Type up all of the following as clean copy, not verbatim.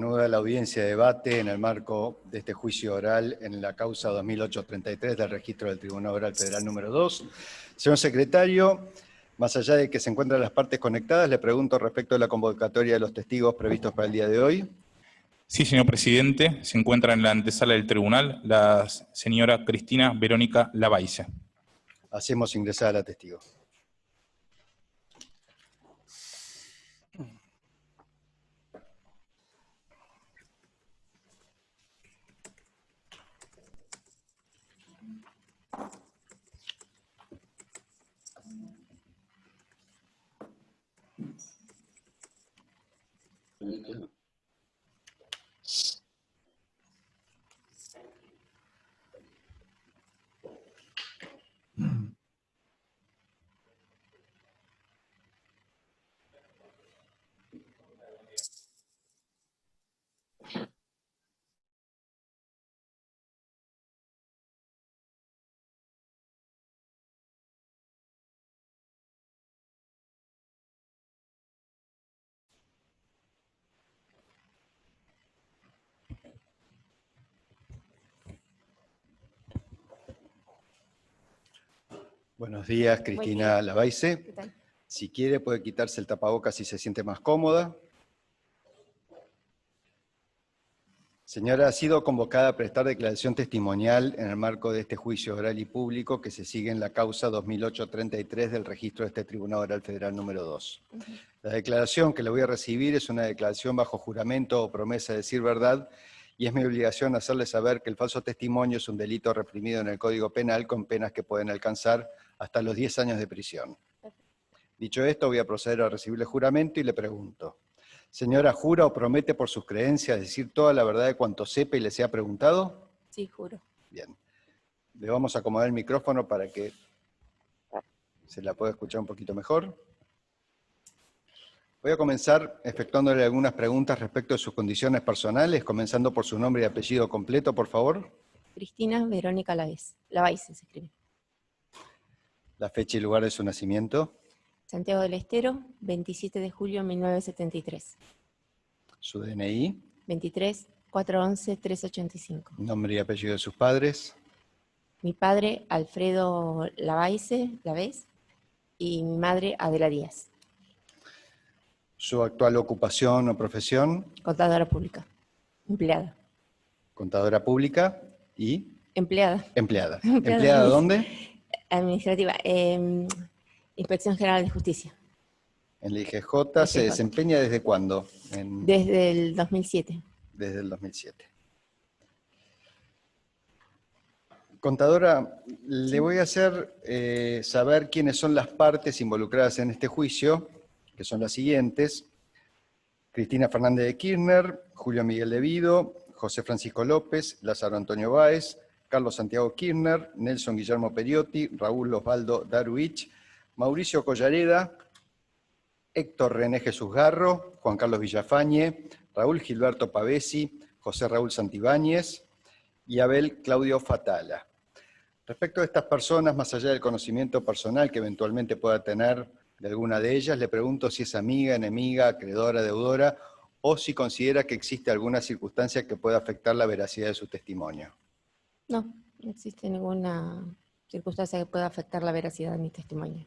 Reanuda la audiencia de debate en el marco de este juicio oral en la causa 2833 del registro del Tribunal Oral Federal número 2. Señor secretario, más allá de que se encuentran las partes conectadas, le pregunto respecto a la convocatoria de los testigos previstos para el día de hoy. Sí, señor presidente. Se encuentra en la antesala del tribunal la señora Cristina Verónica Lavaise. Hacemos ingresar a la testigo. Buenos días, Cristina Lavaise. ¿Qué tal? Si quiere, puede quitarse el tapabocas si se siente más cómoda. Señora, ha sido convocada a prestar declaración testimonial en el marco de este juicio oral y público que se sigue en la causa 2833 del registro de este Tribunal Oral Federal número 2. La declaración que le voy a recibir es una declaración bajo juramento o promesa de decir verdad, y es mi obligación hacerle saber que el falso testimonio es un delito reprimido en el Código Penal con penas que pueden alcanzar hasta los 10 años de prisión. Dicho esto, voy a proceder a recibirle juramento y le pregunto: señora, ¿jura o promete por sus creencias decir toda la verdad de cuanto sepa y le sea preguntado? Sí, juro. Bien. Le vamos a acomodar el micrófono para que se la pueda escuchar un poquito mejor. Voy a comenzar efectuándole algunas preguntas respecto de sus condiciones personales, comenzando por su nombre y apellido completo, por favor. Cristina Verónica Lavaise se escribe. La fecha y lugar de su nacimiento. Santiago del Estero, 27 de julio de 1973. Su DNI. 23 411 385. Nombre y apellido de sus padres. Mi padre, Alfredo Lavaise, y mi madre, Adela Díaz. Su actual ocupación o profesión. Contadora pública. Empleada. Contadora pública y... Empleada. Empleada. ¿Empleada dónde? Administrativa. Inspección General de Justicia. En la IGJ. ¿Se desempeña desde cuándo? Desde el 2007. Desde el 2007. Contadora, le voy a hacer saber quiénes son las partes involucradas en este juicio, que son las siguientes: Cristina Fernández de Kirchner, Julio Miguel Devido, José Francisco López, Lázaro Antonio Báez, Carlos Santiago Kirchner, Nelson Guillermo Periotti, Raúl Osvaldo Daruich, Mauricio Collareda, Héctor René Jesús Garro, Juan Carlos Villafañe, Raúl Gilberto Pavesi, José Raúl Santibáñez y Abel Claudio Fatala. Respecto a estas personas, más allá del conocimiento personal que eventualmente pueda tener de alguna de ellas, le pregunto si es amiga, enemiga, acreedora, deudora, o si considera que existe alguna circunstancia que pueda afectar la veracidad de su testimonio. No, no existe ninguna circunstancia que pueda afectar la veracidad de mi testimonio.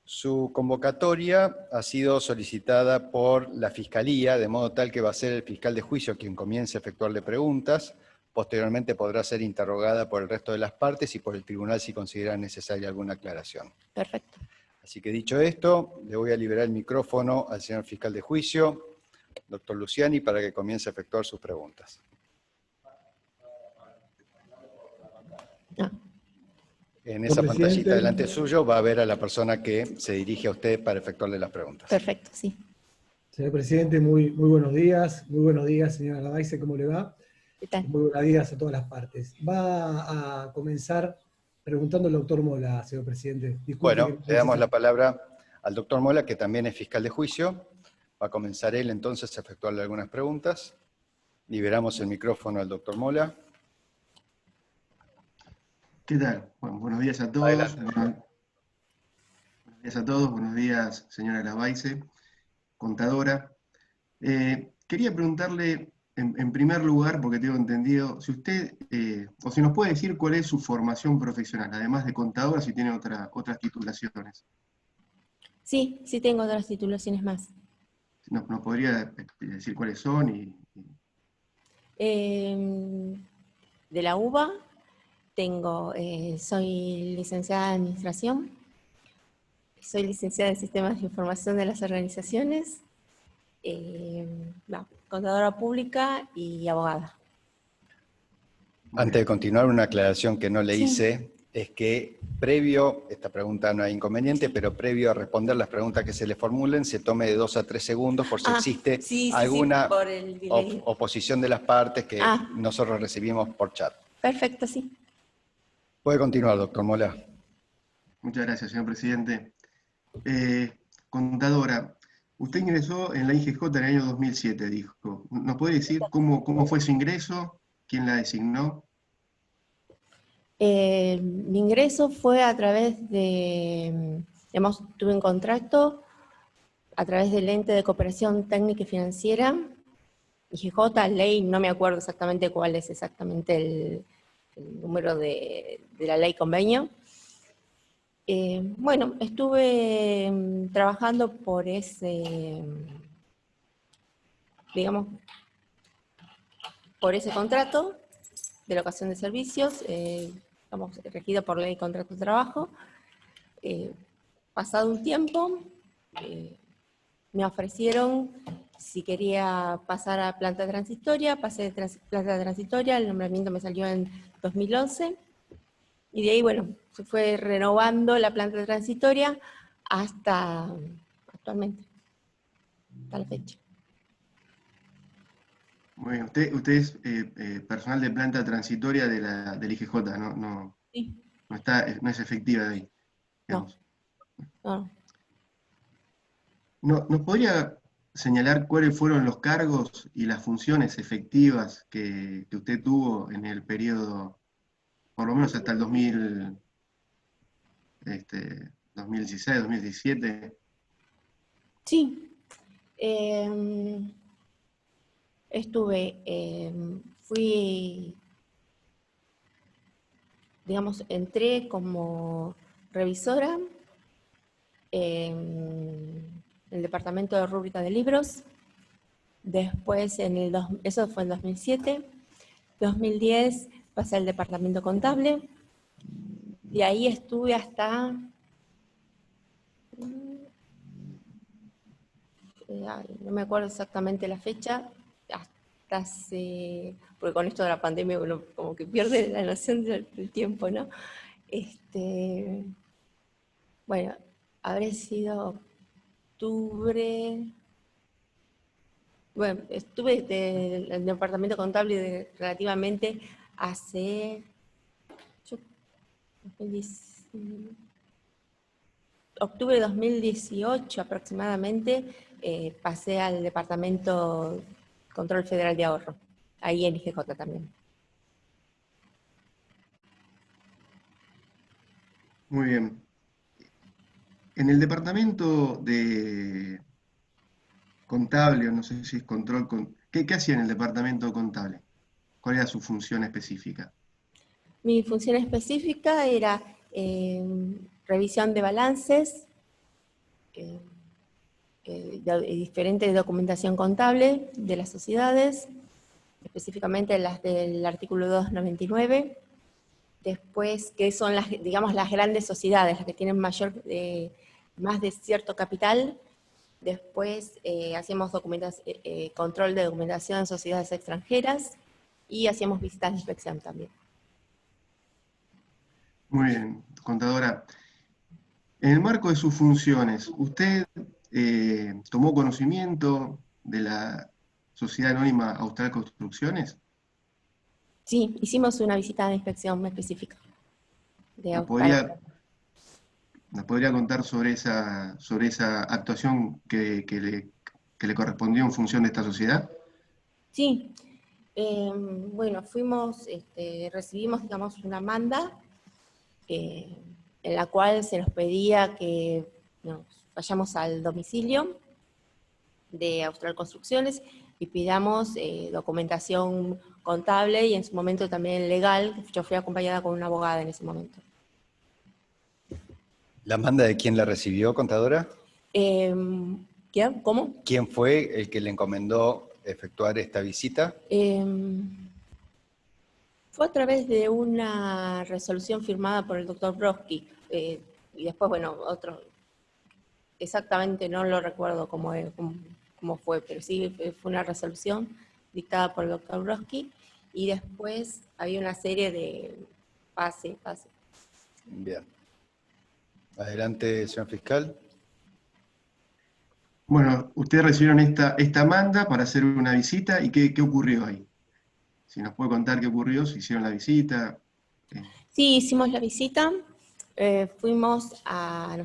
Su convocatoria ha sido solicitada por la Fiscalía, de modo tal que va a ser el fiscal de juicio quien comience a efectuarle preguntas. Posteriormente podrá ser interrogada por el resto de las partes y por el tribunal si considera necesaria alguna aclaración. Perfecto. Así que dicho esto, le voy a liberar el micrófono al señor fiscal de juicio, doctor Luciani, para que comience a efectuar sus preguntas. En esa pantallita delante suyo va a ver a la persona que se dirige a usted para efectuarle las preguntas. Perfecto, sí. Señor presidente, muy buenos días. Muy buenos días, señora Lavaise, ¿cómo le va? ¿Qué tal? Muy buenos días a todas las partes. Va a comenzar preguntando al doctor Mola, señor presidente. Disculpe. Bueno, le damos la palabra al doctor Mola, que también es fiscal de juicio. Va a comenzar él entonces a efectuarle algunas preguntas. Liberamos el micrófono al doctor Mola. ¿Qué tal? Bueno, buenos días a todos. Buenos días a todos, buenos días, señora Lavaise, contadora. quería preguntarle, en primer lugar, porque tengo entendido, si usted, o si nos puede decir cuál es su formación profesional, además de contadora, si tiene otras titulaciones. Sí, sí tengo otras titulaciones más. ¿Nos podría decir cuáles son? De la UBA soy licenciada en Administración, soy licenciada en Sistemas de Información de las Organizaciones, contadora pública y abogada. Antes de continuar, una aclaración que no le Sí. hice es que previo, esta pregunta no hay inconveniente, pero previo a responder las preguntas que se le formulen, se tome de 2 a 3 segundos por si existe alguna por el delay. oposición de las partes que Ah. nosotros recibimos por chat. Perfecto, sí. Puede continuar, doctor Mola. Muchas gracias, señor presidente. Contadora, usted ingresó en la IGJ en el año 2007, dijo. ¿Nos puede decir cómo fue su ingreso? ¿Quién la designó? Mi ingreso fue a través de, tuve un contrato a través del ente de cooperación técnica y financiera, IGJ, ley, no me acuerdo exactamente cuál es exactamente el número de la ley convenio. Bueno, estuve trabajando por digamos, por ese contrato de locación de servicios, regido por ley de contrato de trabajo. Pasado un tiempo, me ofrecieron si quería pasar a planta transitoria, pasé de planta transitoria, el nombramiento me salió en 2011, y de ahí, bueno, se fue renovando la planta transitoria hasta actualmente, hasta la fecha. Muy bien, usted es personal de planta transitoria del IGJ, no Sí. no es efectiva de ahí, digamos. No. ¿Nos podría señalar cuáles fueron los cargos y las funciones efectivas que usted tuvo en el periodo, por lo menos hasta el 2016, 2017? Sí. Entré como revisora en el departamento de rúbrica de libros. Después, eso fue en 2007. 2010 pasé al departamento contable. De ahí estuve hasta... no me acuerdo exactamente la fecha, hasta porque con esto de la pandemia uno como que pierde la noción del tiempo, ¿no? Bueno, habré sido octubre. Bueno, estuve en el departamento contable relativamente hace... octubre de 2018 aproximadamente, pasé al departamento Control Federal de Ahorro, ahí en IGJ también. Muy bien. En el departamento de contable, o no sé si es control, ¿qué hacía en el departamento contable? ¿Cuál era su función específica? Mi función específica era revisión de balances, diferente documentación contable de las sociedades, específicamente las del artículo 299. Después, que son las grandes sociedades, las que tienen más de cierto capital. Después hacíamos control de documentación en sociedades extranjeras y hacíamos visitas de inspección también. Muy bien, contadora. En el marco de sus funciones, ¿usted tomó conocimiento de la Sociedad Anónima Austral Construcciones? Sí, hicimos una visita de inspección específica. ¿Nos podría contar sobre esa actuación que le correspondió en función de esta sociedad? Sí. Bueno, recibimos, una manda en la cual se nos pedía que nos vayamos al domicilio de Austral Construcciones. y pidamos documentación contable y en su momento también legal. Yo fui acompañada con una abogada en ese momento. ¿La manda de quién la recibió, contadora? ¿Quién? ¿Cómo? ¿Quién fue el que le encomendó efectuar esta visita? Fue a través de una resolución firmada por el doctor Brodsky, y después, bueno, otro, exactamente no lo recuerdo cómo fue, pero sí fue una resolución dictada por el doctor Brodsky, y después había una serie de pase. Bien. Adelante, señor fiscal. Bueno, ustedes recibieron esta manda para hacer una visita, ¿y qué ocurrió ahí? Si nos puede contar qué ocurrió, si hicieron la visita. Sí, hicimos la visita, nos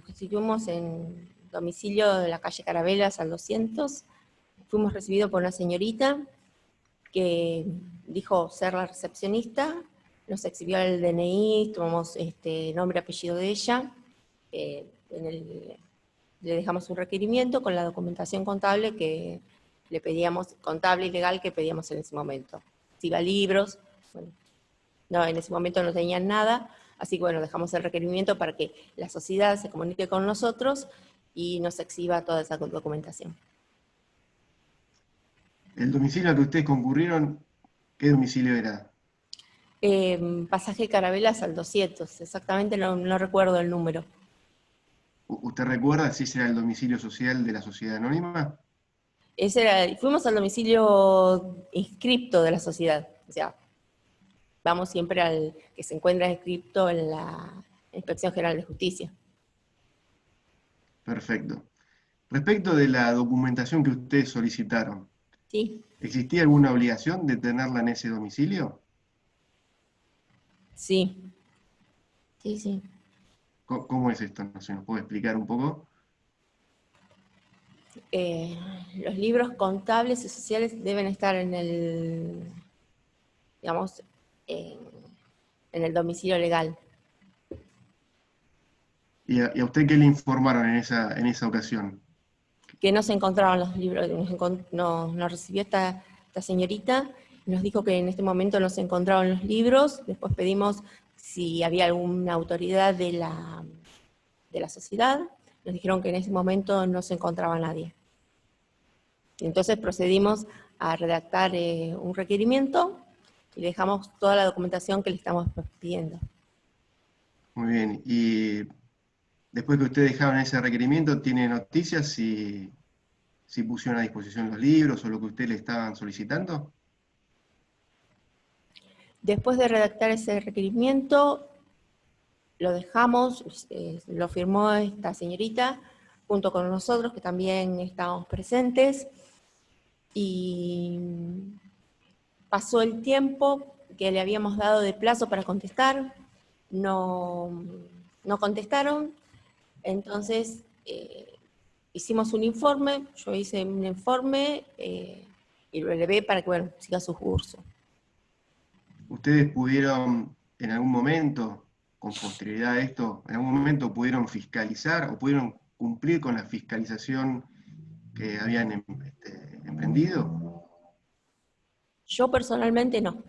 constituimos en domicilio de la calle Carabelas al 200, fuimos recibidos por una señorita que dijo ser la recepcionista, nos exhibió el DNI, tomamos nombre y apellido de ella, le dejamos un requerimiento con la documentación contable que le pedíamos, contable y legal que pedíamos en ese momento. Si iba libros, bueno, no, en ese momento no tenían nada, así que bueno, dejamos el requerimiento para que la sociedad se comunique con nosotros y nos exhiba toda esa documentación. ¿El domicilio al que ustedes concurrieron, qué domicilio era? Pasaje Carabelas al 200, exactamente no recuerdo el número. ¿Usted recuerda si ese era el domicilio social de la sociedad anónima? Fuimos al domicilio inscripto de la sociedad, o sea, vamos siempre al que se encuentra inscripto en la Inspección General de Justicia. Perfecto. Respecto de la documentación que ustedes solicitaron, ¿Sí? ¿existía alguna obligación de tenerla en ese domicilio? Sí. Sí. ¿Cómo es esto? ¿No se nos puede explicar un poco? Los libros contables y sociales deben estar en el, digamos, en el domicilio legal. ¿Y a usted qué le informaron en esa ocasión? Que no se encontraban los libros, nos recibió esta señorita, nos dijo que en este momento no se encontraban los libros, después pedimos si había alguna autoridad de la sociedad, nos dijeron que en ese momento no se encontraba nadie. Y entonces procedimos a redactar un requerimiento y dejamos toda la documentación que le estamos pidiendo. Muy bien, y después que ustedes dejaron ese requerimiento, ¿tiene noticias si pusieron a disposición los libros o lo que ustedes le estaban solicitando? Después de redactar ese requerimiento, lo dejamos, lo firmó esta señorita, junto con nosotros, que también estábamos presentes, y pasó el tiempo que le habíamos dado de plazo para contestar, no contestaron, entonces hicimos un informe, yo hice un informe y lo elevé para que, bueno, siga su curso. ¿Ustedes pudieron en algún momento, con posterioridad a esto, en algún momento pudieron fiscalizar o pudieron cumplir con la fiscalización que habían emprendido? Yo personalmente no.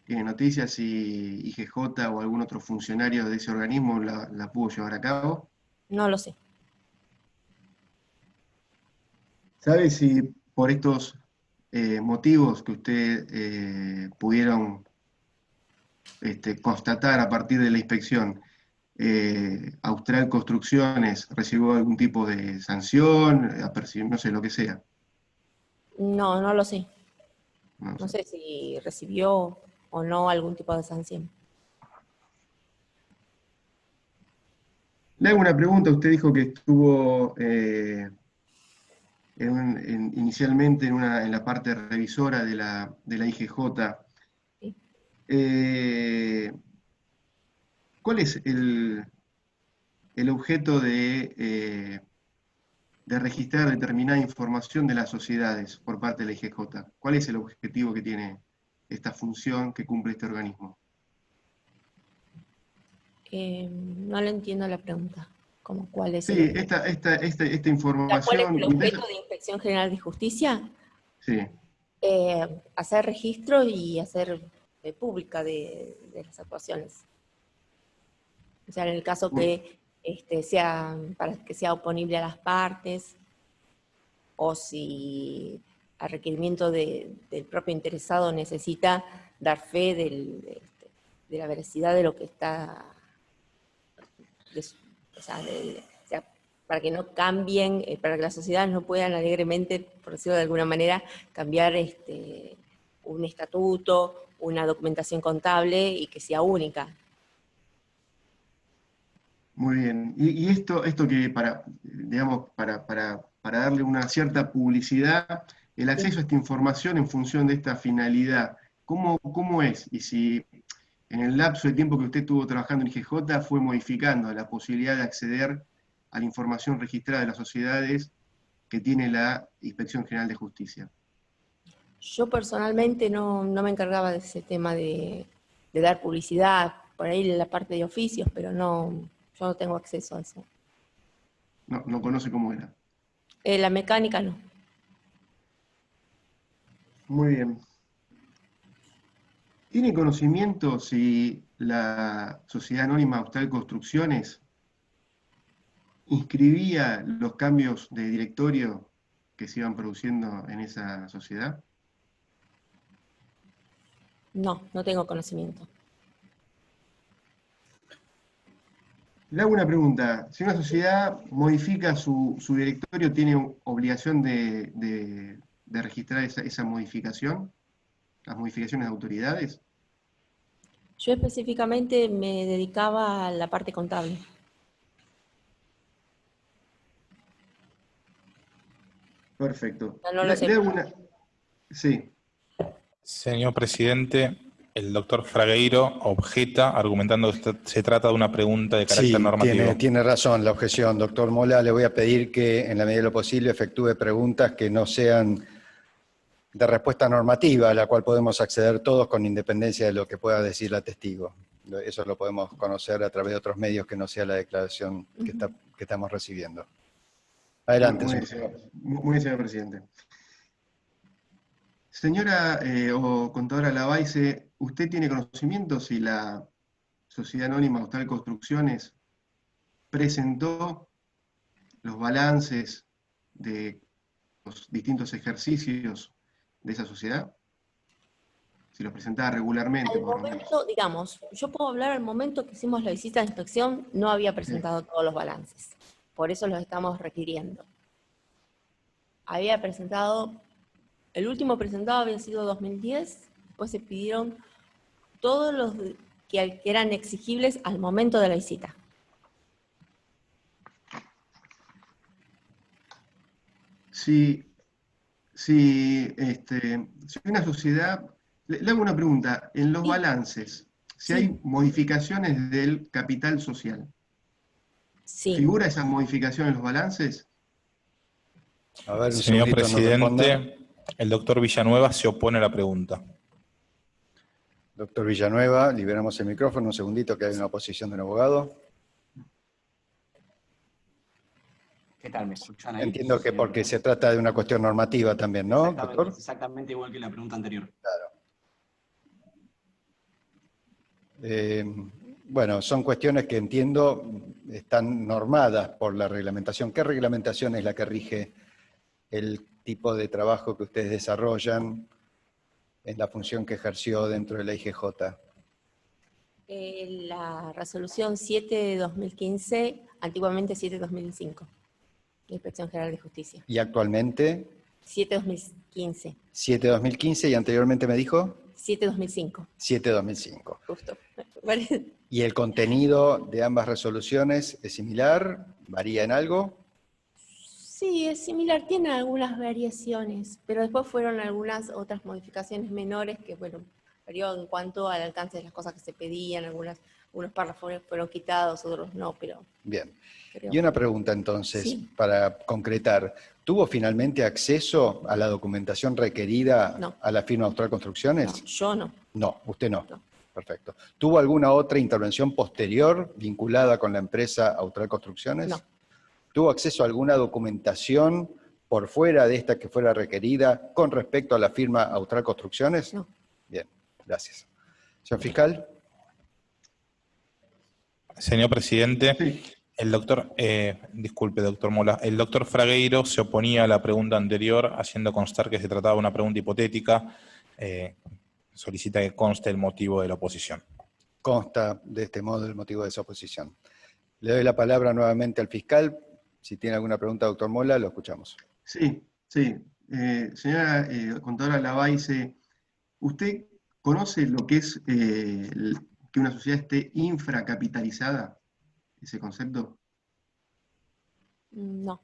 ¿Tiene noticias si IGJ o algún otro funcionario de ese organismo la pudo llevar a cabo? No lo sé. ¿Sabe si por estos motivos que usted pudieron constatar a partir de la inspección, Austral Construcciones recibió algún tipo de sanción, no sé, lo que sea? No lo sé. No sé si recibió o no algún tipo de sanción. Le hago una pregunta. Usted dijo que estuvo inicialmente en la parte revisora de la IGJ. Sí. ¿Cuál es el objeto de registrar determinada información de las sociedades por parte de la IGJ? ¿Cuál es el objetivo que tiene esta función que cumple este organismo? No le entiendo la pregunta. ¿Cuál es Sí, esta información... ¿Cuál es el objeto de Inspección General de Justicia? Sí. Hacer registro y hacer pública de las actuaciones. O sea, en el caso que para que sea oponible a las partes, o si a requerimiento del propio interesado necesita dar fe de la veracidad de lo que está, o sea, para que no cambien, para que las sociedades no puedan alegremente, por decirlo de alguna manera, cambiar un estatuto, una documentación contable y que sea única. Muy bien. Y esto que digamos, para darle una cierta publicidad, el acceso a esta información en función de esta finalidad, ¿cómo es? Y si en el lapso de tiempo que usted estuvo trabajando en IGJ fue modificando la posibilidad de acceder a la información registrada de las sociedades que tiene la Inspección General de Justicia. Yo personalmente no me encargaba de ese tema de dar publicidad, por ahí en la parte de oficios, pero yo no tengo acceso a eso. No conoce cómo era. La mecánica no. Muy bien. ¿Tiene conocimiento si la Sociedad Anónima Austral Construcciones inscribía los cambios de directorio que se iban produciendo en esa sociedad? No tengo conocimiento. Le hago una pregunta. Si una sociedad modifica su directorio, ¿tiene obligación de registrar esa modificación? ¿Las modificaciones de autoridades? Yo específicamente me dedicaba a la parte contable. Perfecto. No lo sé. Sí. Señor presidente, el doctor Fragueiro objeta argumentando que se trata de una pregunta de carácter normativo. Tiene razón la objeción, doctor Mola. Le voy a pedir que, en la medida de lo posible, efectúe preguntas que no sean de respuesta normativa, a la cual podemos acceder todos con independencia de lo que pueda decir la testigo. Eso lo podemos conocer a través de otros medios que no sea la declaración que estamos recibiendo. Adelante, señor. Muy bien, señor presidente. Señora o contadora Lavaise, ¿usted tiene conocimiento si la Sociedad Anónima Austral Construcciones presentó los balances de los distintos ejercicios de esa sociedad? Si los presentaba regularmente, por lo menos. Digamos, yo puedo hablar al momento que hicimos la visita de inspección, no había presentado todos los balances. Por eso los estamos requiriendo. Había presentado, el último presentado había sido 2010, después se pidieron todos los que eran exigibles al momento de la visita. Si una sociedad, le hago una pregunta, en los balances, si hay modificaciones del capital social, ¿figura esa modificación en los balances? A ver, señor presidente, el doctor Villanueva se opone a la pregunta. Doctor Villanueva, liberamos el micrófono, un segundito que hay una oposición de un abogado. ¿Qué tal? ¿Me escuchan ahí? Entiendo que porque se trata de una cuestión normativa también, ¿no, doctor? Exactamente igual que la pregunta anterior. Claro. Bueno, son cuestiones que entiendo están normadas por la reglamentación. ¿Qué reglamentación es la que rige el tipo de trabajo que ustedes desarrollan en la función que ejerció dentro de la IGJ? La resolución 7 de 2015, antiguamente 7 de 2005, la Inspección General de Justicia. ¿Y actualmente? 7 de 2015. 7 de 2015 y anteriormente me dijo? 7 de 2005. 7 de 2005. Justo. ¿Y el contenido de ambas resoluciones es similar? ¿Varía en algo? Sí, es similar, tiene algunas variaciones, pero después fueron algunas otras modificaciones menores que, bueno, varió en cuanto al alcance de las cosas que se pedían, algunos párrafos fueron quitados, otros no, pero... Bien. Creo. Y una pregunta entonces, Sí. para concretar. ¿Tuvo finalmente acceso a la documentación requerida a la firma Austral Construcciones? No, yo no. No, usted no. No. Perfecto. ¿Tuvo alguna otra intervención posterior vinculada con la empresa Austral Construcciones? No. ¿Tuvo acceso a alguna documentación por fuera de esta que fuera requerida con respecto a la firma Austral Construcciones? No. Bien, gracias. Señor fiscal. Señor presidente, Sí. el doctor, disculpe, doctor Mola, el doctor Fragueiro se oponía a la pregunta anterior, haciendo constar que se trataba de una pregunta hipotética. Solicita que conste el motivo de la oposición. Consta de este modo el motivo de esa oposición. Le doy la palabra nuevamente al fiscal. Si tiene alguna pregunta, doctor Mola, lo escuchamos. Sí, sí. Señora contadora Lavaise, ¿usted conoce lo que es que una sociedad esté infracapitalizada? ¿Ese concepto? No.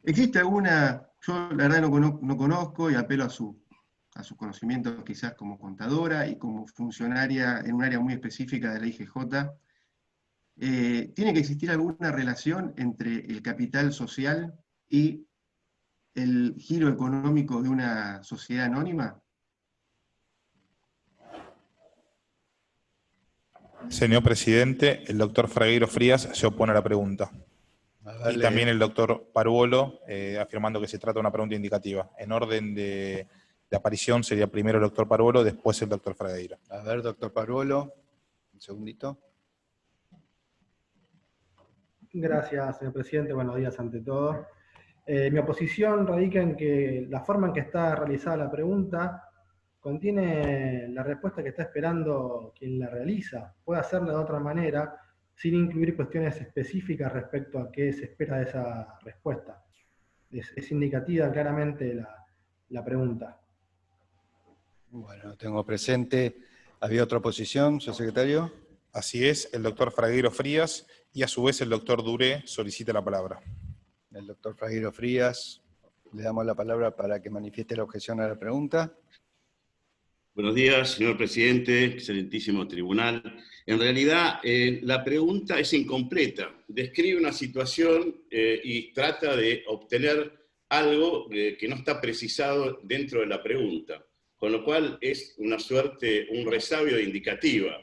¿Existe alguna, yo la verdad no conozco y apelo a sus conocimientos quizás como contadora y como funcionaria en un área muy específica de la IGJ, ¿tiene que existir alguna relación entre el capital social y el giro económico de una sociedad anónima? Señor presidente, el doctor Fragueiro Frías se opone a la pregunta. Y también el doctor Paruolo, afirmando que se trata de una pregunta indicativa. En orden de aparición sería primero el doctor Paruolo, después el doctor Fragueiro. A ver, doctor Paruolo, un segundito. Gracias, señor presidente. Buenos días ante todo. Mi oposición radica en que la forma en que está realizada la pregunta contiene la respuesta que está esperando quien la realiza. Puede hacerla de otra manera, sin incluir cuestiones específicas respecto a qué se espera de esa respuesta. Es indicativa claramente la pregunta. Bueno, tengo presente. ¿Había otra oposición, señor secretario? Así es, el doctor Fragueiro Frías y a su vez el doctor Duré solicita la palabra. El doctor Fragueiro Frías, le damos la palabra para que manifieste la objeción a la pregunta. Buenos días, señor presidente, excelentísimo tribunal. En realidad, la pregunta es incompleta. Describe una situación y trata de obtener algo que no está precisado dentro de la pregunta, con lo cual es una suerte, un resabio de indicativa.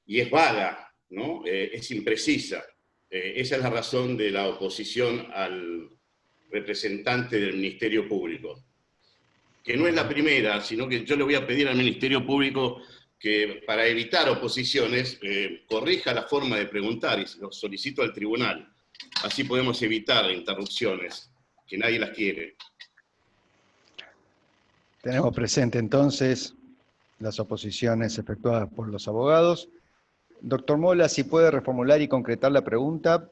Y es vaga, ¿no? Es imprecisa. Esa es la razón de la oposición al representante del Ministerio Público. Que no es la primera, sino que yo le voy a pedir al Ministerio Público que, para evitar oposiciones, corrija la forma de preguntar y se lo solicito al tribunal. Así podemos evitar interrupciones, que nadie las quiere. Tenemos presente entonces las oposiciones efectuadas por los abogados. Doctor Mola, si puede reformular y concretar la pregunta,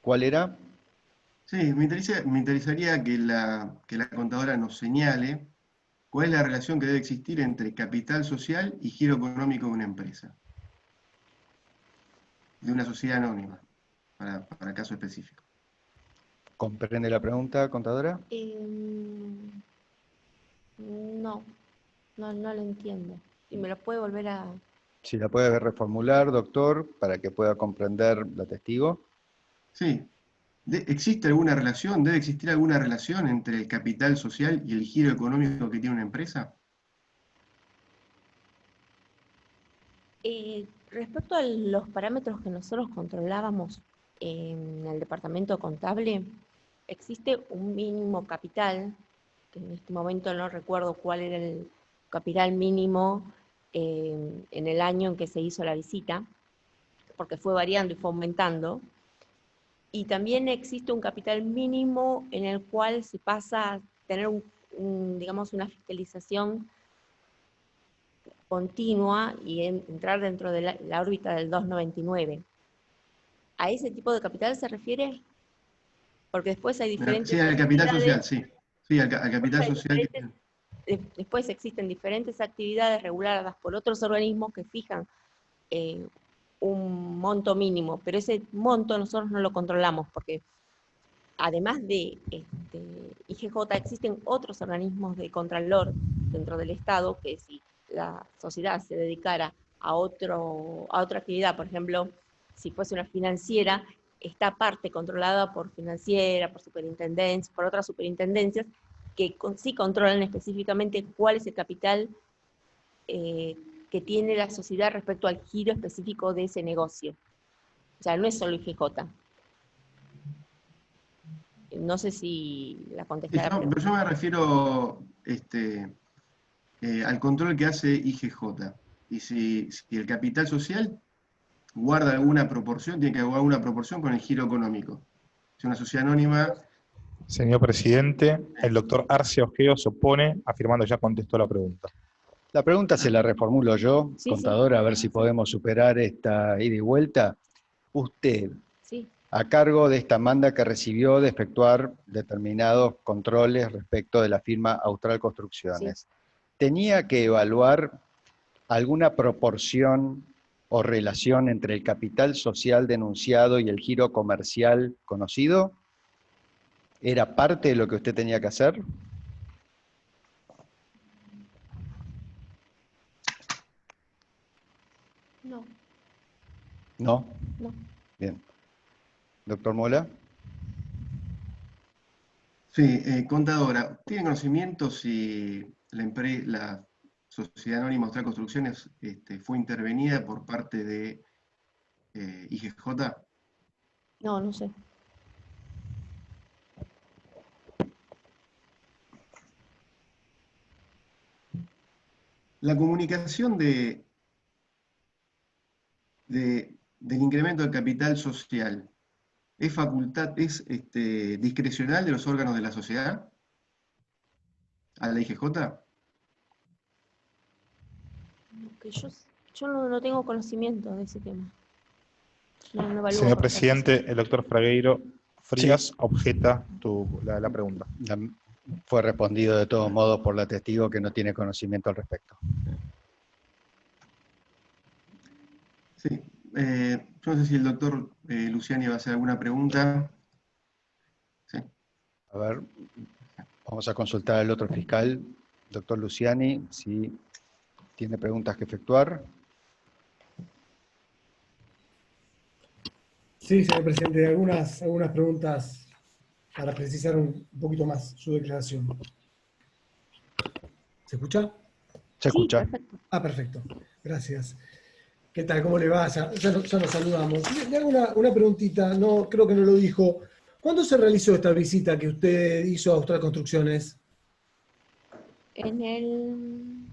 ¿cuál era? Sí, me interesaría que la contadora nos señale cuál es la relación que debe existir entre capital social y giro económico de una empresa, de una sociedad anónima, para caso específico. ¿Comprende la pregunta, contadora? No lo entiendo. ¿Y me lo puede volver a...? Si la puede reformular, doctor, para que pueda comprender la testigo. Sí. ¿Existe alguna relación, debe existir alguna relación entre el capital social y el giro económico que tiene una empresa? Respecto a los parámetros que nosotros controlábamos en el departamento contable, existe un mínimo capital, que en este momento no recuerdo cuál era el capital mínimo en el año en que se hizo la visita, porque fue variando y fue aumentando. Y también existe un capital mínimo en el cual se pasa a tener digamos, una fiscalización continua y entrar dentro de la órbita del 299. ¿A ese tipo de capital se refiere? Porque después hay diferentes... Sí, al capital social, sí. Sí, al capital social. Después existen diferentes actividades reguladas por otros organismos que fijan un monto mínimo, pero ese monto nosotros no lo controlamos porque además de IGJ existen otros organismos de contralor dentro del Estado que si la sociedad se dedicara a otra actividad, por ejemplo, si fuese una financiera, esta parte controlada por financiera, por superintendencia, por otras superintendencias que sí controlan específicamente cuál es el capital que tiene la sociedad respecto al giro específico de ese negocio. O sea, no es solo IGJ. No sé si la contesté a la pregunta. Pero yo me refiero al control que hace IGJ. Y si el capital social guarda alguna proporción, tiene que guardar alguna proporción con el giro económico. Si una sociedad anónima... Señor presidente, el doctor Arce Ojeo se opone, afirmando ya contestó la pregunta. La pregunta se la reformulo yo, Sí, contadora, a ver si podemos superar esta ida y vuelta. Usted, Sí. a cargo de esta manda que recibió de efectuar determinados controles respecto de la firma Austral Construcciones, ¿tenía que evaluar alguna proporción o relación entre el capital social denunciado y el giro comercial conocido? ¿Era parte de lo que usted tenía que hacer? No. ¿No? No. Bien. Doctor Mola. Sí, contadora, ¿tiene conocimiento si la Sociedad Anónima Austral Construcciones fue intervenida por parte de IGJ? No, no sé. La comunicación del incremento del capital social es discrecional de los órganos de la sociedad a la IGJ. Que yo no tengo conocimiento de ese tema. No evalúo Señor por presidente, el doctor Fragueiro Frías objeta la pregunta. Fue respondido de todos modos por la testigo que no tiene conocimiento al respecto. Sí. Yo no sé si el doctor Luciani va a hacer alguna pregunta. Sí. A ver, vamos a consultar al otro fiscal, doctor Luciani, si tiene preguntas que efectuar. Sí, señor presidente, algunas preguntas para precisar un poquito más su declaración. ¿Se escucha? Se escucha. Perfecto. Ah, perfecto. Gracias. ¿Qué tal? ¿Cómo le va? Ya nos saludamos. Le hago una preguntita, no, creo que no lo dijo. ¿Cuándo se realizó esta visita que usted hizo a Austral Construcciones? En el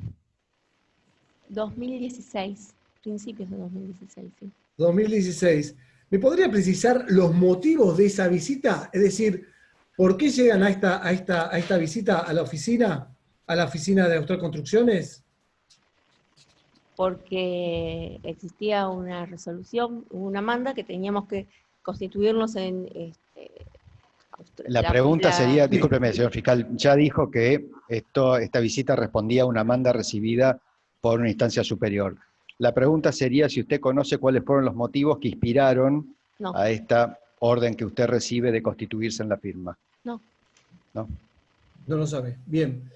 2016, principios de 2016, sí. 2016. ¿Me podría precisar los motivos de esa visita? Es decir, ¿por qué llegan a esta visita a la oficina de Austral Construcciones? Porque existía una resolución, una manda que teníamos que constituirnos en... La pregunta sería, Sí. discúlpeme, señor fiscal, ya dijo que esta visita respondía a una manda recibida por una instancia superior. La pregunta sería si usted conoce cuáles fueron los motivos que inspiraron No. a esta orden que usted recibe de constituirse en la firma. No. ¿No? No lo sabe. Bien.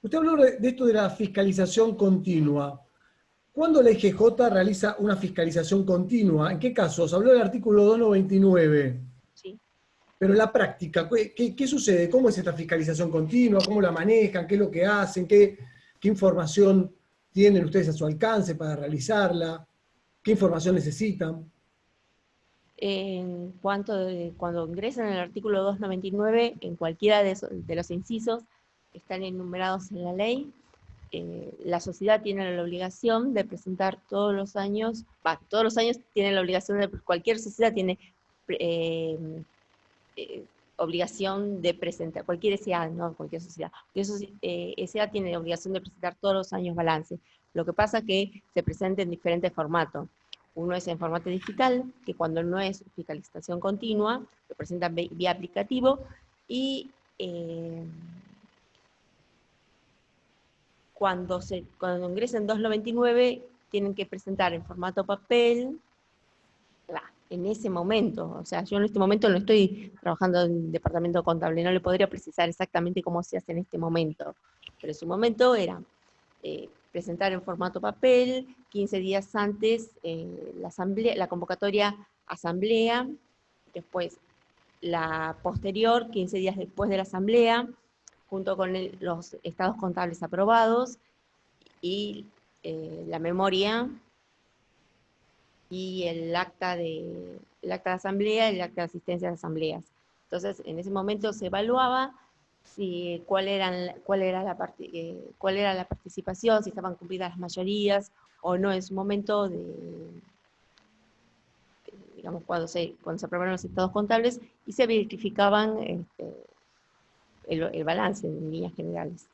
Usted habló de esto de la fiscalización continua. ¿Cuándo la IGJ realiza una fiscalización continua? ¿En qué casos? Habló del artículo 299. Sí. Pero en la práctica, ¿qué sucede? ¿Cómo es esta fiscalización continua? ¿Cómo la manejan? ¿Qué es lo que hacen? ¿Qué información tienen ustedes a su alcance para realizarla? ¿Qué información necesitan? En cuanto cuando ingresan el artículo 299, en cualquiera de los incisos que están enumerados en la ley, la sociedad tiene la obligación de presentar todos los años tiene la obligación de, cualquier sociedad tiene obligación de presentar, cualquier SA, no cualquier sociedad, SA tiene la obligación de presentar todos los años balance. Lo que pasa es que se presenta en diferentes formatos. Uno es en formato digital, que cuando no es fiscalización continua, lo presenta vía aplicativo, y cuando ingresen 299, tienen que presentar en formato papel, en ese momento. O sea, yo en este momento no estoy trabajando en departamento contable, no le podría precisar exactamente cómo se hace en este momento, pero en su momento era presentar en formato papel, 15 días antes la convocatoria asamblea, después la posterior, 15 días después de la asamblea, junto con los estados contables aprobados, y la memoria y el acta de asamblea y el acta de asistencia a las asambleas. Entonces, en ese momento se evaluaba cuál era la participación, si estaban cumplidas las mayorías o no en su momento digamos, cuando se aprobaron los estados contables, y se verificaban el balance en líneas generales.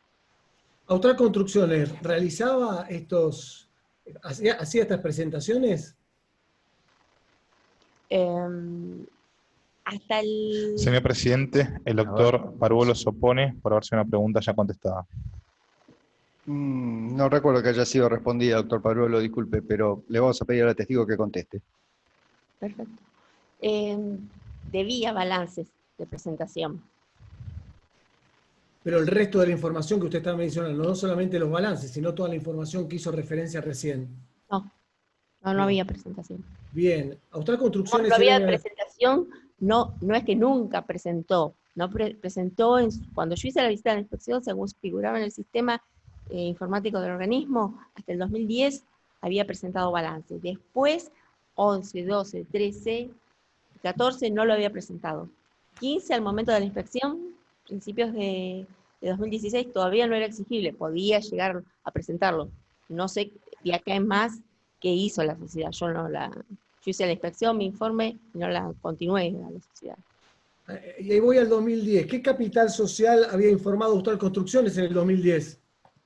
Austral Construcciones, ¿realizaba hacía estas presentaciones? Hasta el... Señor presidente, el doctor Paruolo se opone por haberse una pregunta ya contestada. No recuerdo que haya sido respondida, doctor Paruolo, disculpe, pero le vamos a pedir al testigo que conteste. Perfecto. Debía balances de presentación. Pero el resto de la información que usted está mencionando, no solamente los balances, sino toda la información que hizo referencia recién. No había presentación. Bien, Austral Construcciones... No había presentación, no es que nunca presentó, presentó cuando yo hice la visita de la inspección, según figuraba en el sistema informático del organismo, hasta el 2010 había presentado balance. Después, 11, 12, 13, 14 no lo había presentado. 15 al momento de la inspección, principios de 2016, todavía no era exigible, podía llegar a presentarlo. No sé, de acá en más, qué hizo la sociedad. Yo hice la inspección, mi informe, y no la continué a la sociedad. Y ahí voy al 2010. ¿Qué capital social había informado Austral Construcciones en el 2010?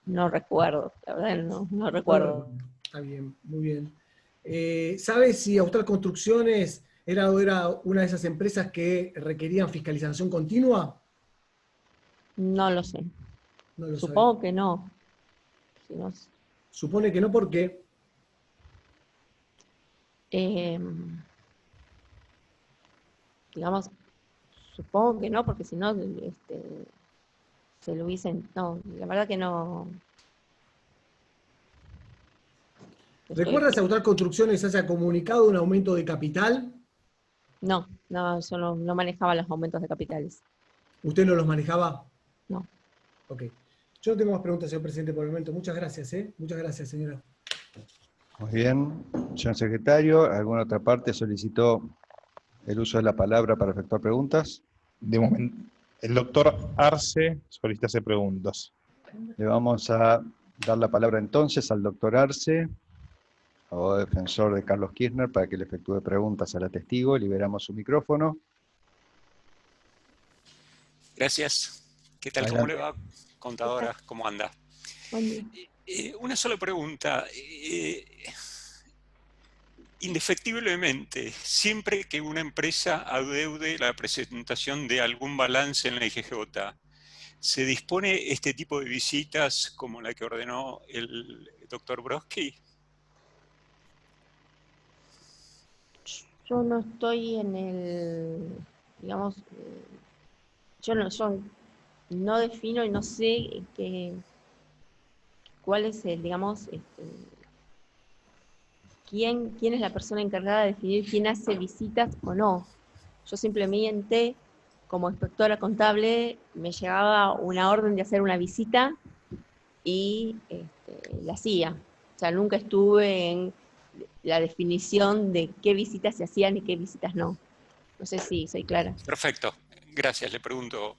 No recuerdo, la verdad no recuerdo. Está bien, muy bien. ¿Sabe si Austral Construcciones era una de esas empresas que requerían fiscalización continua? No lo sé. No lo Supongo sabe. que no. Si no. Supone que no, ¿por qué? Digamos, supongo que no, porque si no, se lo hubiesen... No, la verdad que no. ¿Recuerda si Austral Construcciones haya comunicado un aumento de capital? No, yo no manejaba los aumentos de capitales. ¿Usted no los manejaba? No. Ok. Yo no tengo más preguntas, señor presidente, por el momento. Muchas gracias, ¿eh? Muchas gracias, señora. Muy bien. Señor secretario, ¿alguna otra parte solicitó el uso de la palabra para efectuar preguntas? De momento, el doctor Arce solicita hacer preguntas. Le vamos a dar la palabra entonces al doctor Arce, abogado defensor de Carlos Kirchner, para que le efectúe preguntas a la testigo. Liberamos su micrófono. Gracias. ¿Qué tal? Adelante. ¿Cómo le va, contadora? ¿Cómo anda? Buen día. Una sola pregunta. Indefectiblemente, siempre que una empresa adeude la presentación de algún balance en la IGJ, ¿se dispone este tipo de visitas como la que ordenó el doctor Brodsky? Yo no estoy en digamos, yo no defino y no sé cuál es digamos, quién es la persona encargada de definir quién hace visitas o no. Yo simplemente, como inspectora contable, me llegaba una orden de hacer una visita y la hacía. O sea, nunca estuve en la definición de qué visitas se hacían y qué visitas no. No sé si soy clara. Perfecto. Gracias. Le pregunto.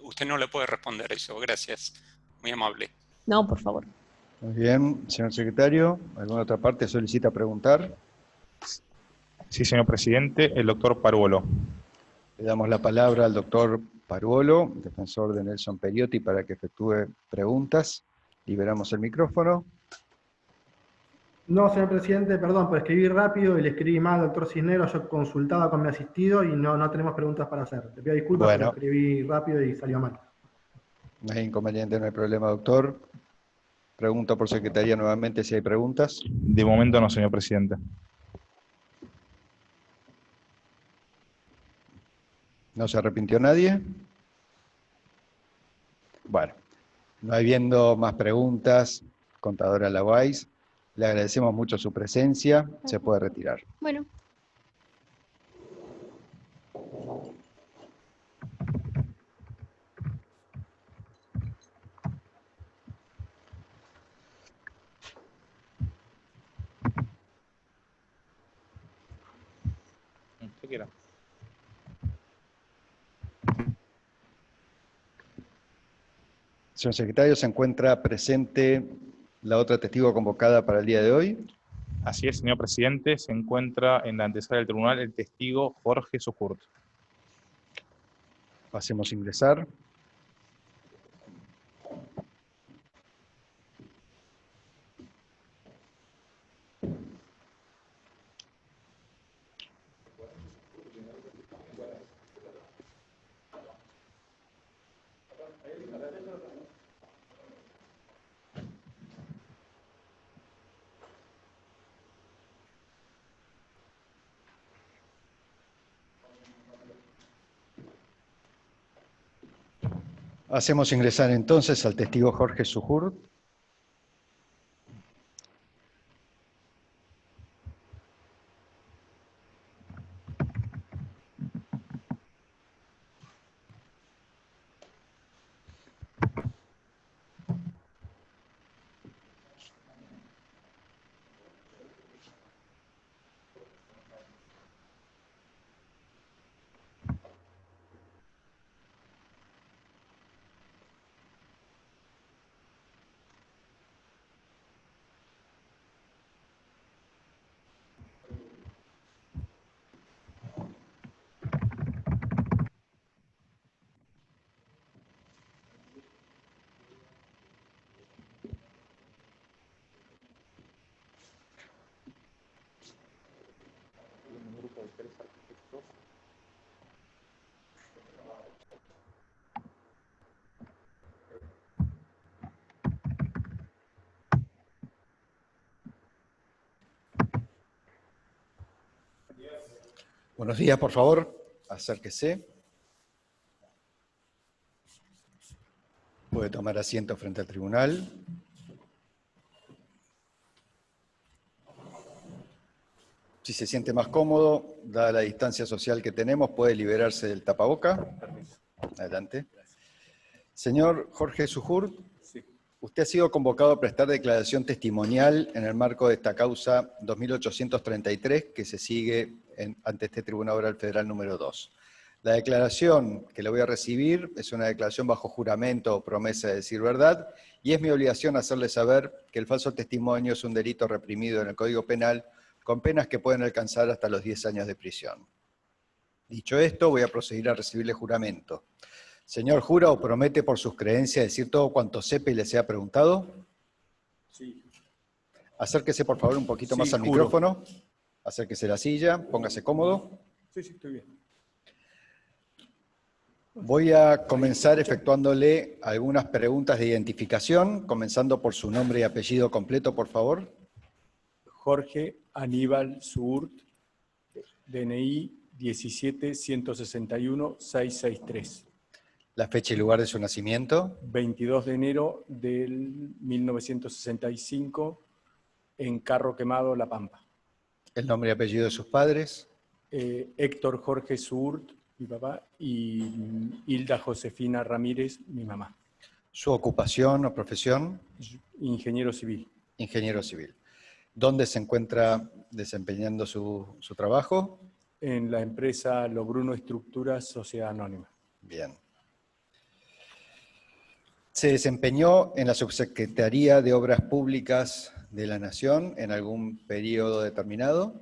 Usted no le puede responder eso. Gracias. Muy amable. No, por favor. Muy bien. Señor secretario, ¿alguna otra parte solicita preguntar? Sí, señor presidente, el doctor Paruolo. Le damos la palabra al doctor Paruolo, defensor de Nelson Periotti, para que efectúe preguntas. Liberamos el micrófono. No, señor presidente, perdón, por escribir rápido y le escribí mal al doctor Cisneros. Yo consultaba con mi asistido y no tenemos preguntas para hacer. Le pido disculpas, Bueno. pero escribí rápido y salió mal. No hay inconveniente, no hay problema, doctor. Pregunto por secretaría nuevamente si hay preguntas. De momento no, señor presidente. ¿No se arrepintió nadie? Bueno, no habiendo más preguntas, contadora Laguais, le agradecemos mucho su presencia. Se puede retirar. Bueno. Señor secretario, ¿se encuentra presente la otra testigo convocada para el día de hoy? Así es, señor presidente. Se encuentra en la antesala del tribunal el testigo Jorge Suhurt. Hacemos ingresar. Hacemos ingresar entonces al testigo Jorge Suhurt. Buenos días, por favor, acérquese. Puede tomar asiento frente al tribunal. Si se siente más cómodo, dada la distancia social que tenemos, puede liberarse del tapaboca. Adelante. Señor Jorge Suhurt, usted ha sido convocado a prestar declaración testimonial en el marco de esta causa 2833 que se sigue ante este Tribunal Oral Federal número 2. La declaración que le voy a recibir es una declaración bajo juramento o promesa de decir verdad, y es mi obligación hacerle saber que el falso testimonio es un delito reprimido en el Código Penal con penas que pueden alcanzar hasta los 10 años de prisión. Dicho esto, voy a proceder a recibirle juramento. Señor, ¿jura o promete por sus creencias decir todo cuanto sepa y le sea preguntado? Sí. Acérquese, por favor, un poquito más al juro. micrófono. Acérquese a la silla, póngase cómodo. Sí, estoy bien. Voy a comenzar efectuándole algunas preguntas de identificación, comenzando por su nombre y apellido completo, por favor. Jorge Aníbal Suhurt, DNI 17-161-663. La fecha y lugar de su nacimiento. 22 de enero del 1965, en Carro Quemado, La Pampa. El nombre y apellido de sus padres. Héctor Jorge Suhurt, mi papá, y Hilda Josefina Ramírez, mi mamá. Su ocupación o profesión. Ingeniero civil. Ingeniero civil. ¿Dónde se encuentra desempeñando su trabajo? En la empresa Lobruno Estructuras, Sociedad Anónima. Bien. ¿Se desempeñó en la Subsecretaría de Obras Públicas de la Nación en algún periodo determinado?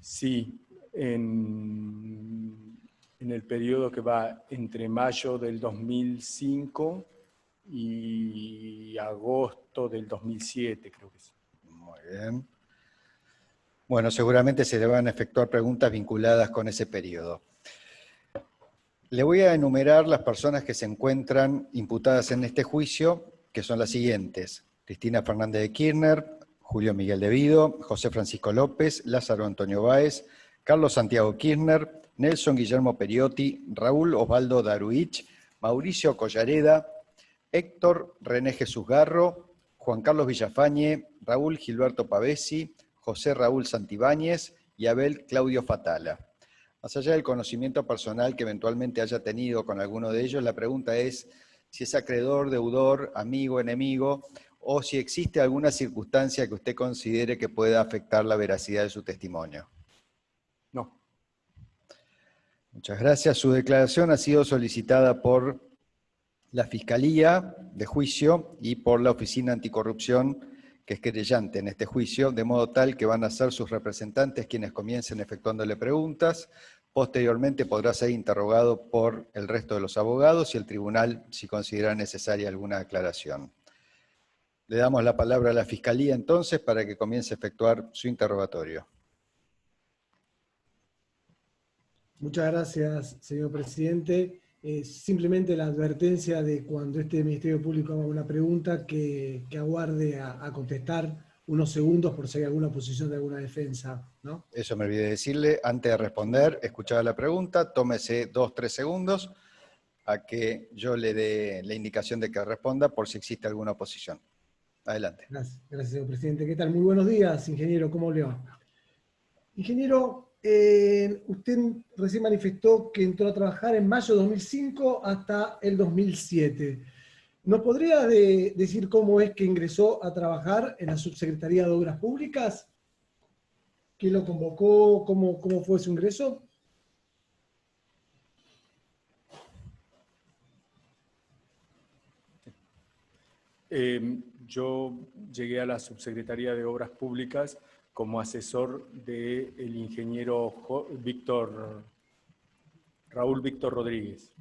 Sí, en el periodo que va entre mayo del 2005 y agosto del 2007, creo que sí. Muy bien. Bueno, seguramente se le van a efectuar preguntas vinculadas con ese periodo. Le voy a enumerar las personas que se encuentran imputadas en este juicio, que son las siguientes: Cristina Fernández de Kirchner, Julio Miguel de Vido, José Francisco López, Lázaro Antonio Báez, Carlos Santiago Kirchner, Nelson Guillermo Periotti, Raúl Osvaldo Daruich, Mauricio Collareda, Héctor René Jesús Garro, Juan Carlos Villafañe, Raúl Gilberto Pavesi, José Raúl Santibáñez y Abel Claudio Fatala. Más allá del conocimiento personal que eventualmente haya tenido con alguno de ellos, la pregunta es si es acreedor, deudor, amigo, enemigo, o si existe alguna circunstancia que usted considere que pueda afectar la veracidad de su testimonio. No. Muchas gracias. Su declaración ha sido solicitada por la Fiscalía de Juicio y por la Oficina Anticorrupción, que es querellante en este juicio, de modo tal que van a ser sus representantes quienes comiencen efectuándole preguntas. Posteriormente podrá ser interrogado por el resto de los abogados y el tribunal si considera necesaria alguna aclaración. Le damos la palabra a la Fiscalía entonces para que comience a efectuar su interrogatorio. Muchas gracias, señor presidente. Simplemente la advertencia de cuando este Ministerio Público haga una pregunta que aguarde a contestar unos segundos por si hay alguna posición de alguna defensa, ¿no? Eso me olvidé decirle, antes de responder, escuchaba la pregunta, tómese 2-3 segundos a que yo le dé la indicación de que responda por si existe alguna oposición. Adelante. Gracias, señor presidente. ¿Qué tal? Muy buenos días, ingeniero. ¿Cmo le va? Ingeniero, usted recién manifestó que entró a trabajar en mayo de 2005 hasta el 2007. ¿Nos podría decir cómo es que ingresó a trabajar en la Subsecretaría de Obras Públicas? ¿Quién lo convocó? ¿Cómo fue su ingreso? Yo llegué a la Subsecretaría de Obras Públicas como asesor del ingeniero Raúl Víctor Rodríguez.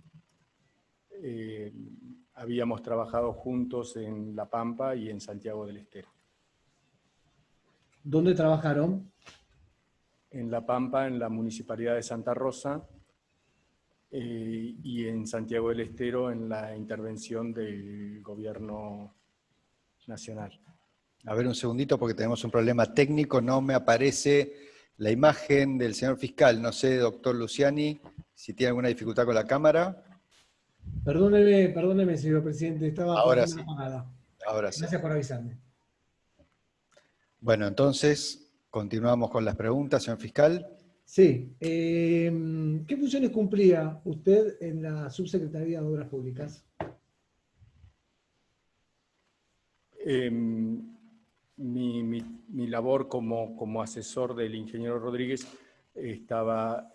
Habíamos trabajado juntos en La Pampa y en Santiago del Estero. ¿Dónde trabajaron? En La Pampa, en la Municipalidad de Santa Rosa, y en Santiago del Estero, en la intervención del Gobierno Nacional. A ver un segundito porque tenemos un problema técnico, no me aparece la imagen del señor fiscal. No sé, doctor Luciani, si tiene alguna dificultad con la cámara. Perdóneme, señor presidente, estaba ahora sí. apagada. Ahora sí. Gracias por avisarme. Bueno, entonces, continuamos con las preguntas, señor fiscal. Sí. ¿Qué funciones cumplía usted en la Subsecretaría de Obras Públicas? Mi labor como asesor del ingeniero Rodríguez estaba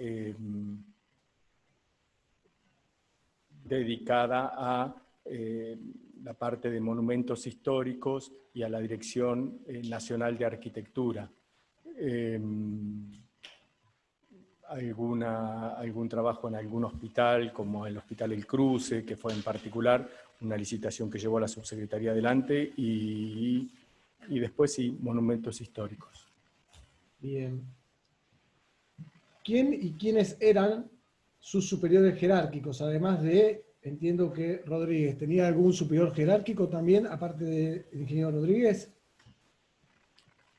dedicada a la parte de monumentos históricos y a la Dirección Nacional de Arquitectura. Algún trabajo en algún hospital, como el Hospital El Cruce, que fue en particular una licitación que llevó a la subsecretaría adelante, y después sí, monumentos históricos. Bien. ¿Quién y quiénes eran sus superiores jerárquicos? Además de, entiendo que Rodríguez, ¿tenía algún superior jerárquico también, aparte del ingeniero Rodríguez?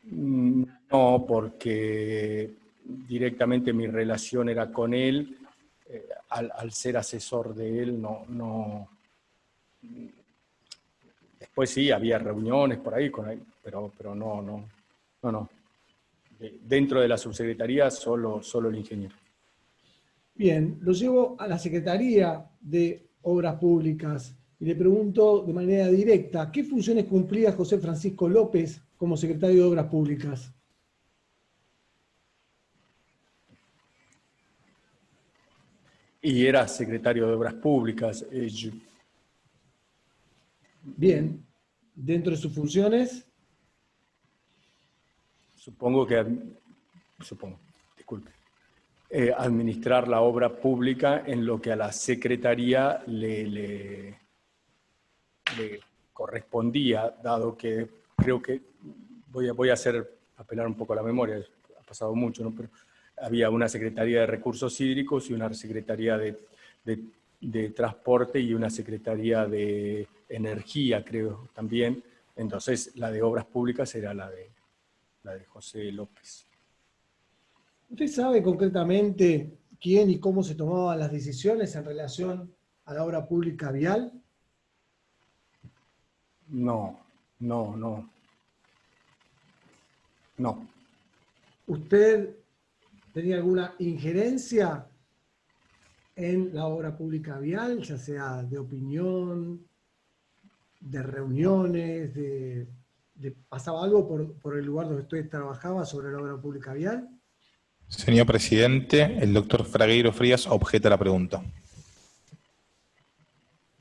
No, porque directamente mi relación era con él. Al ser asesor de él, no. Después sí, había reuniones por ahí con él, pero no. Dentro de la subsecretaría, solo el ingeniero. Bien, lo llevo a la Secretaría de Obras Públicas y le pregunto de manera directa, ¿qué funciones cumplía José Francisco López como secretario de Obras Públicas? Y era secretario de Obras Públicas. Bien, dentro de sus funciones. Disculpe. Administrar la obra pública en lo que a la secretaría le correspondía, dado que creo que voy a apelar un poco a la memoria, ha pasado mucho, ¿no? Pero había una secretaría de recursos hídricos y una secretaría de transporte y una secretaría de energía, creo, también. Entonces, la de obras públicas era la de José López. ¿Usted sabe concretamente quién y cómo se tomaban las decisiones en relación a la obra pública vial? No. ¿Usted tenía alguna injerencia en la obra pública vial, ya sea de opinión, de reuniones, pasaba algo por el lugar donde usted trabajaba sobre la obra pública vial? Señor presidente, el doctor Fragueiro Frías objeta la pregunta.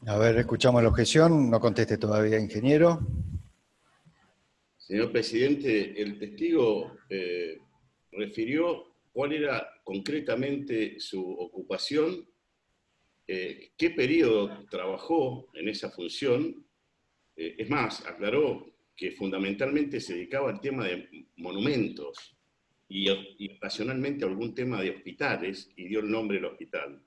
A ver, escuchamos la objeción. No conteste todavía, ingeniero. Señor presidente, el testigo refirió cuál era concretamente su ocupación, qué periodo trabajó en esa función. Es más, aclaró que fundamentalmente se dedicaba al tema de monumentos y ocasionalmente a algún tema de hospitales, y dio el nombre del hospital.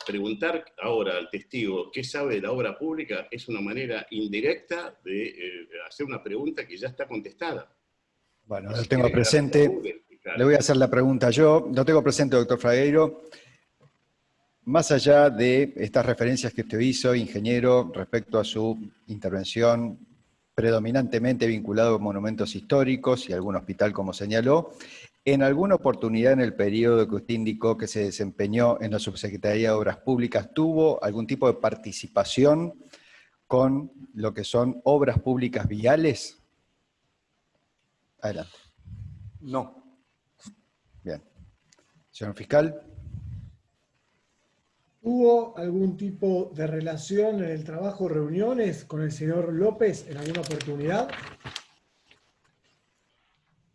Preguntar ahora al testigo qué sabe de la obra pública es una manera indirecta de hacer una pregunta que ya está contestada. Bueno, lo tengo presente. Le voy a hacer la pregunta yo. Lo tengo presente, doctor Fragueiro. Más allá de estas referencias que usted hizo, ingeniero, respecto a su intervención predominantemente vinculado a monumentos históricos y algún hospital, como señaló, ¿en alguna oportunidad en el periodo que usted indicó que se desempeñó en la Subsecretaría de Obras Públicas tuvo algún tipo de participación con lo que son obras públicas viales? Adelante. No. Bien. Señor fiscal. ¿Hubo algún tipo de relación en el trabajo, reuniones con el señor López en alguna oportunidad?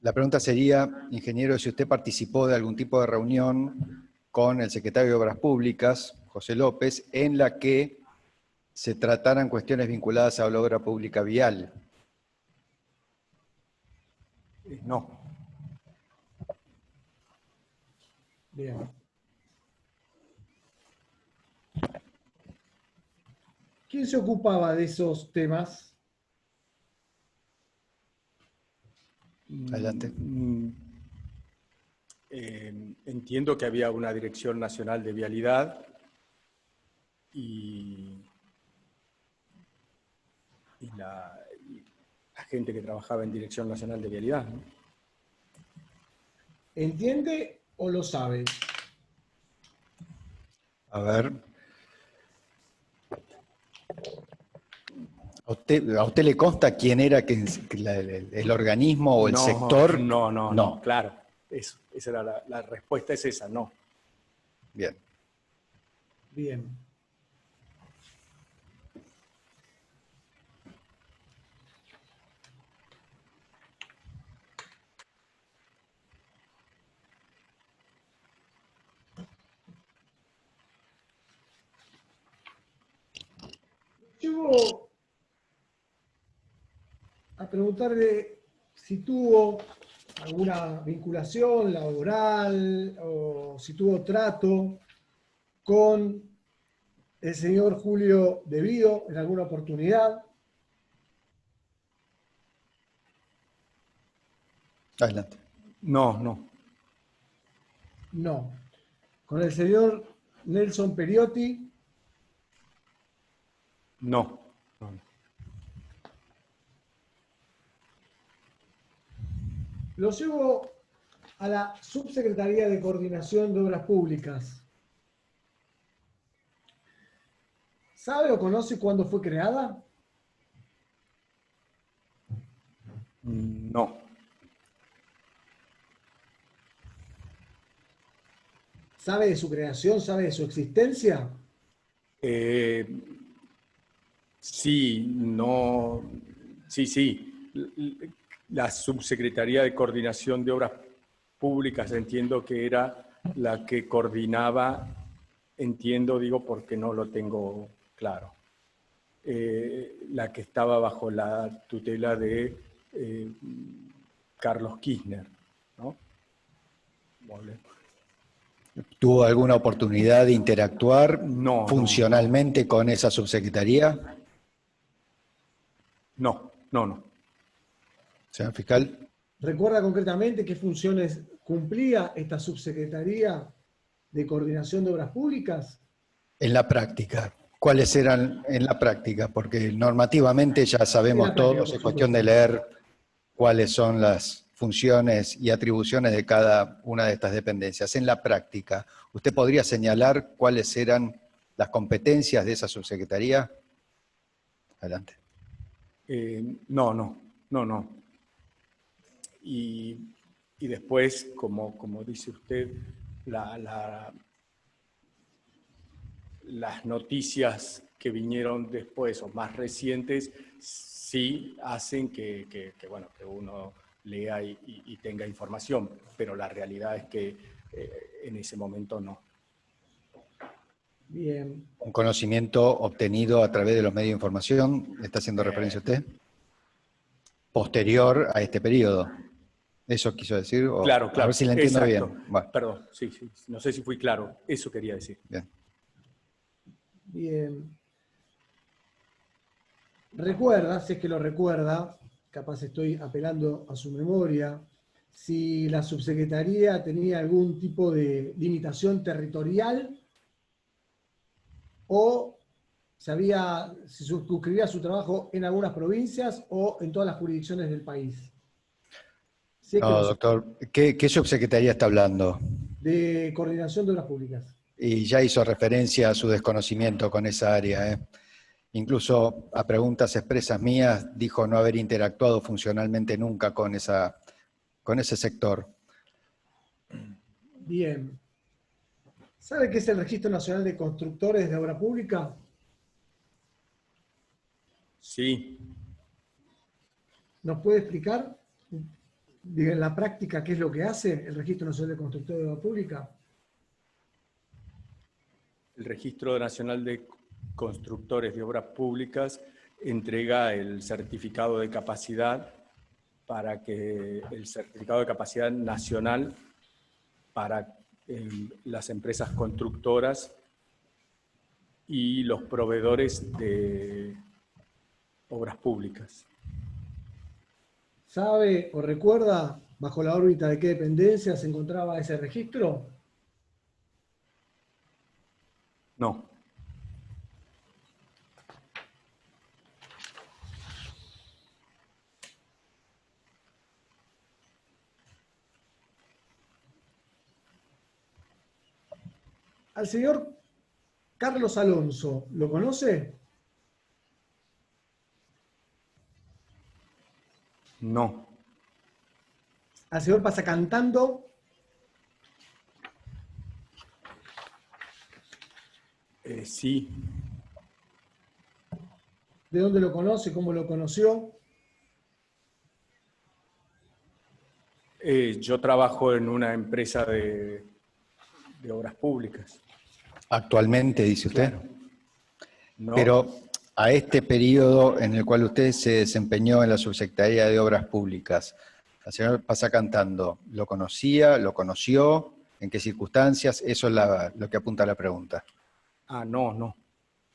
La pregunta sería, ingeniero, si usted participó de algún tipo de reunión con el secretario de Obras Públicas, José López, en la que se trataran cuestiones vinculadas a la obra pública vial. No. Bien. ¿Quién se ocupaba de esos temas? Adelante. Entiendo que había una Dirección Nacional de Vialidad y la gente que trabajaba en Dirección Nacional de Vialidad, ¿no? ¿Entiende o lo sabe? A ver. ¿A usted le consta quién era el organismo o el sector? No, claro. Esa era la respuesta, es esa, no. Bien. Bien. Llego a preguntarle si tuvo alguna vinculación laboral o si tuvo trato con el señor Julio Devido en alguna oportunidad. Adelante. No. No. ¿Con el señor Nelson Periotti? No. Lo llevo a la Subsecretaría de Coordinación de Obras Públicas. ¿Sabe o conoce cuándo fue creada? No. ¿Sabe de su creación? ¿Sabe de su existencia? Sí, no. Sí. La Subsecretaría de Coordinación de Obras Públicas, entiendo que era la que coordinaba, digo porque no lo tengo claro, la que estaba bajo la tutela de Carlos Kirchner, ¿no? ¿Tuvo alguna oportunidad de interactuar funcionalmente con esa subsecretaría? No. Señor fiscal. ¿Recuerda concretamente qué funciones cumplía esta Subsecretaría de Coordinación de Obras Públicas? En la práctica. ¿Cuáles eran en la práctica? Porque normativamente ya sabemos todos, es cuestión de leer cuáles son las funciones y atribuciones de cada una de estas dependencias. En la práctica, ¿usted podría señalar cuáles eran las competencias de esa subsecretaría? Adelante. No. Y después, como dice usted, las noticias que vinieron después o más recientes sí hacen que uno lea y tenga información, pero la realidad es que en ese momento no. Bien. ¿Un conocimiento obtenido a través de los medios de información? ¿Está haciendo referencia usted? Posterior a este periodo. ¿Eso quiso decir? O, Claro, claro. A ver si le entiendo exacto. bien. Bueno. Perdón, sí, no sé si fui claro. Eso quería decir. Bien. Bien. Recuerda, si es que lo recuerda, capaz estoy apelando a su memoria, si la subsecretaría tenía algún tipo de limitación territorial o si suscribía su trabajo en algunas provincias o en todas las jurisdicciones del país. Si es No, doctor, ¿qué subsecretaría está hablando? De Coordinación de Obras Públicas. Y ya hizo referencia a su desconocimiento con esa área, ¿eh? Incluso a preguntas expresas mías dijo no haber interactuado funcionalmente nunca con ese sector. Bien. ¿Sabe qué es el Registro Nacional de Constructores de Obra Pública? Sí. ¿Nos puede explicar en la práctica qué es lo que hace el Registro Nacional de Constructores de Obra Pública? El Registro Nacional de Constructores de Obras Públicas entrega el certificado de capacidad para que el certificado de capacidad nacional para las empresas constructoras y los proveedores de obras públicas. ¿Sabe o recuerda bajo la órbita de qué dependencia se encontraba ese registro? No. Al señor Carlos Alonso, ¿lo conoce? No. Al señor Pasacantando. Sí. ¿De dónde lo conoce? ¿Cómo lo conoció? Yo trabajo en una empresa de obras públicas. Actualmente, dice usted. Claro. No. Pero a este periodo en el cual usted se desempeñó en la Subsecretaría de Obras Públicas, el señor Pasacantando, ¿lo conocía? ¿Lo conoció? ¿En qué circunstancias? Eso es lo que apunta a la pregunta. No.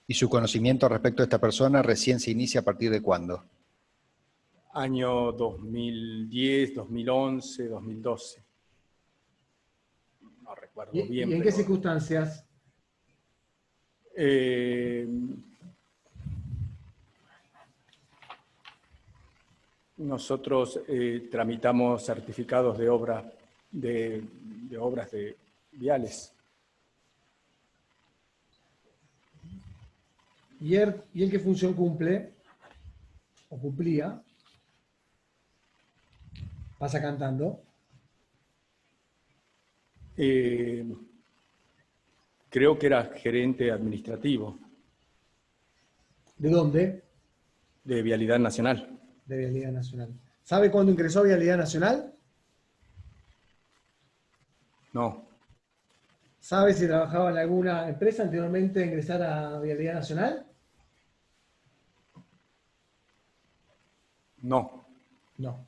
¿Y su conocimiento respecto a esta persona recién se inicia a partir de cuándo? Año 2010, 2011, 2012. No recuerdo bien. ¿Y en qué circunstancias? Nosotros tramitamos certificados de obras de viales. ¿Y él qué función cumple? ¿O cumplía? Pasacantando. Creo que era gerente administrativo. ¿De dónde? De Vialidad Nacional. De Vialidad Nacional. ¿Sabe cuándo ingresó a Vialidad Nacional? No. ¿Sabe si trabajaba en alguna empresa anteriormente a ingresar a Vialidad Nacional? No. No.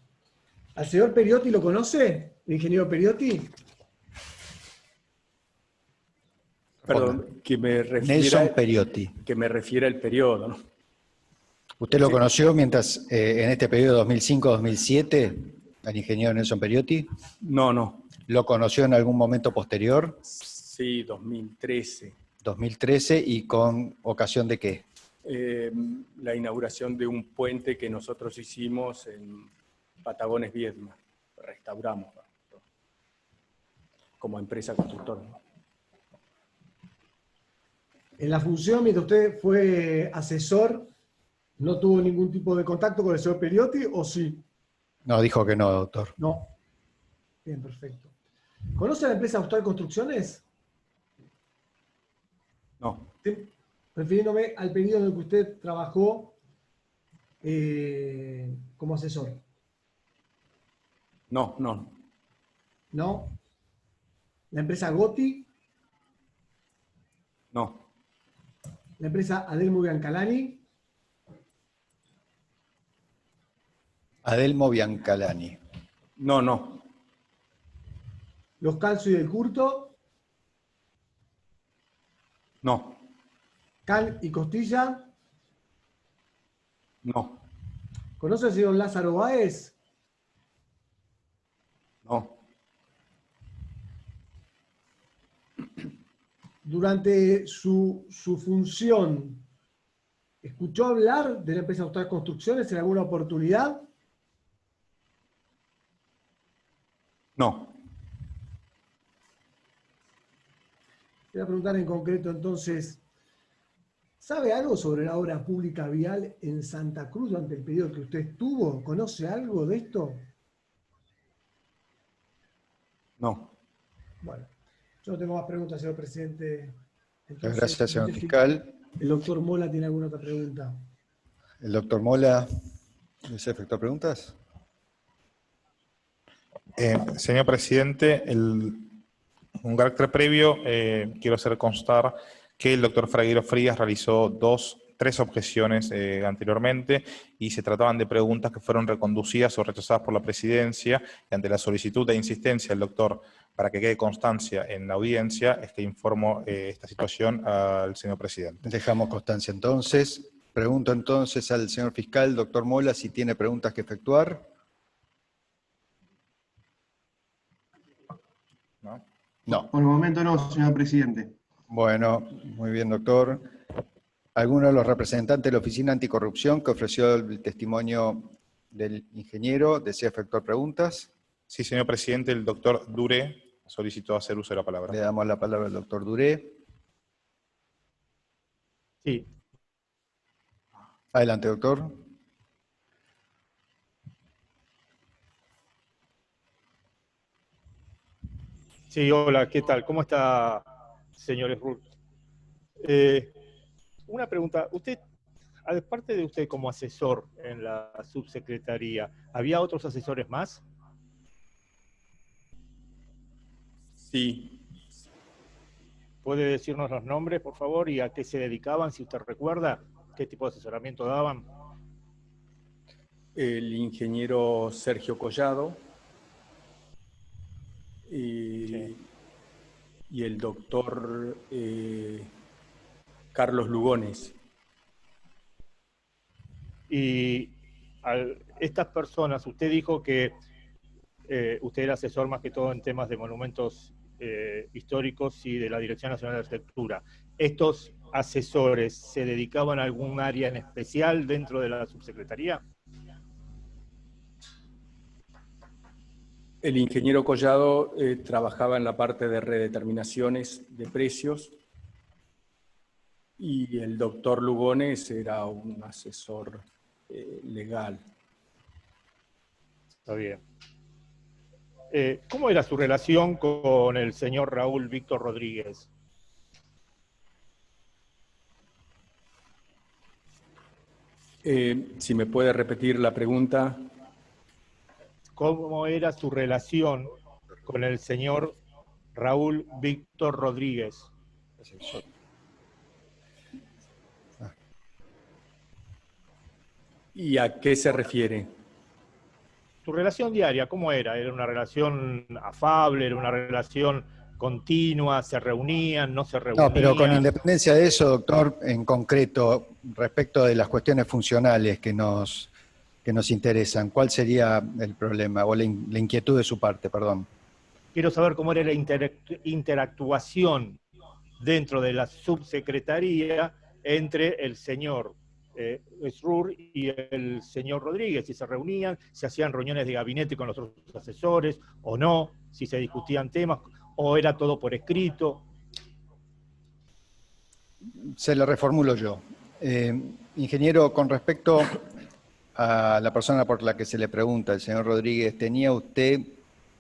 ¿Al señor Periotti lo conoce? ¿El ingeniero Periotti? Perdón, que me refiera... Nelson Periotti. Que me refiera el periodo, ¿no? ¿Usted lo conoció mientras en este periodo 2005-2007, al ingeniero Nelson Periotti? No. ¿Lo conoció en algún momento posterior? Sí, 2013. 2013, ¿y con ocasión de qué? La inauguración de un puente que nosotros hicimos en Patagones Viedma. Restauramos, ¿no? Como empresa constructora, ¿no? En la función, mientras usted fue asesor, ¿no tuvo ningún tipo de contacto con el señor Periotti o sí? No, dijo que no, doctor. No. Bien, perfecto. ¿Conoce la empresa Austral Construcciones? No. refiriéndome al periodo en el que usted trabajó como asesor. No, no. ¿No? ¿La empresa Gotti? No. ¿La empresa Adelmo Biancalani? Adelmo Biancalani. No, no. ¿Los Calzo y del Curto? No. ¿Cal y Costilla? No. ¿Conoce al señor Lázaro Báez? No. Durante su función, ¿escuchó hablar de la empresa Austral Construcciones en alguna oportunidad? No. Voy a preguntar en concreto entonces, ¿sabe algo sobre la obra pública vial en Santa Cruz durante el periodo que usted estuvo? ¿Conoce algo de esto? No. Bueno, yo no tengo más preguntas, señor presidente. Muchas gracias, señor fiscal. ¿El doctor Mola tiene alguna otra pregunta? ¿El doctor Mola desea efectuar preguntas? Señor presidente, un carácter previo, quiero hacer constar que el doctor Fragueiro Frías realizó tres objeciones anteriormente y se trataban de preguntas que fueron reconducidas o rechazadas por la presidencia, y ante la solicitud de insistencia del doctor para que quede constancia en la audiencia, es que informo esta situación al señor presidente. Dejamos constancia entonces. Pregunto entonces al señor fiscal, doctor Mola, si tiene preguntas que efectuar. ¿No? No. Por el momento no, señor presidente. Bueno, muy bien, doctor. ¿Alguno de los representantes de la Oficina Anticorrupción que ofreció el testimonio del ingeniero desea efectuar preguntas? Sí, señor presidente, el doctor Duré solicitó hacer uso de la palabra. Le damos la palabra al doctor Duré. Sí. Adelante, doctor. Sí, hola, ¿qué tal? ¿Cómo está, señores Ruth? Una pregunta, usted, aparte de usted como asesor en la subsecretaría, ¿había otros asesores más? Sí. ¿Puede decirnos los nombres, por favor, y a qué se dedicaban, si usted recuerda? ¿Qué tipo de asesoramiento daban? El ingeniero Sergio Collado Sí. y el doctor Carlos Lugones. Y estas personas, usted dijo que usted era asesor más que todo en temas de monumentos históricos y de la Dirección Nacional de Arquitectura. ¿Estos asesores se dedicaban a algún área en especial dentro de la subsecretaría? El ingeniero Collado trabajaba en la parte de redeterminaciones de precios y el doctor Lugones era un asesor legal. Está bien. ¿Cómo era su relación con el señor Raúl Víctor Rodríguez? Si me puede repetir la pregunta. ¿Cómo era su relación con el señor Raúl Víctor Rodríguez? ¿Y a qué se refiere? ¿Tu relación diaria cómo era? ¿Era una relación afable? ¿Era una relación continua? ¿Se reunían? ¿No se reunían? No, pero con independencia de eso, doctor, en concreto, respecto de las cuestiones funcionales que nos interesan, ¿cuál sería el problema o la inquietud de su parte, perdón? Quiero saber cómo era la interactuación dentro de la subsecretaría entre el señor Srur y el señor Rodríguez, si se reunían, si hacían reuniones de gabinete con los otros asesores o no, si se discutían temas o era todo por escrito. Se lo reformulo yo. Ingeniero, con respecto a la persona por la que se le pregunta, el señor Rodríguez, ¿tenía usted,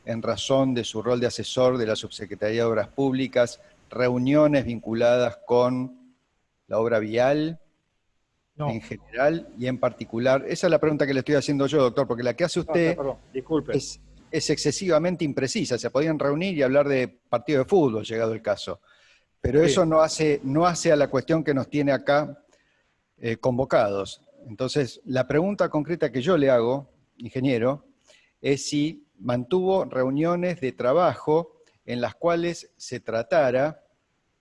en razón de su rol de asesor de la Subsecretaría de Obras Públicas, reuniones vinculadas con la obra vial No. en general y en particular? Esa es la pregunta que le estoy haciendo yo, doctor, porque la que hace usted Perdón, disculpe. es excesivamente imprecisa. Se podían reunir y hablar de partido de fútbol, llegado el caso. Pero Sí. eso no hace a la cuestión que nos tiene acá convocados. Entonces, la pregunta concreta que yo le hago, ingeniero, es si mantuvo reuniones de trabajo en las cuales se tratara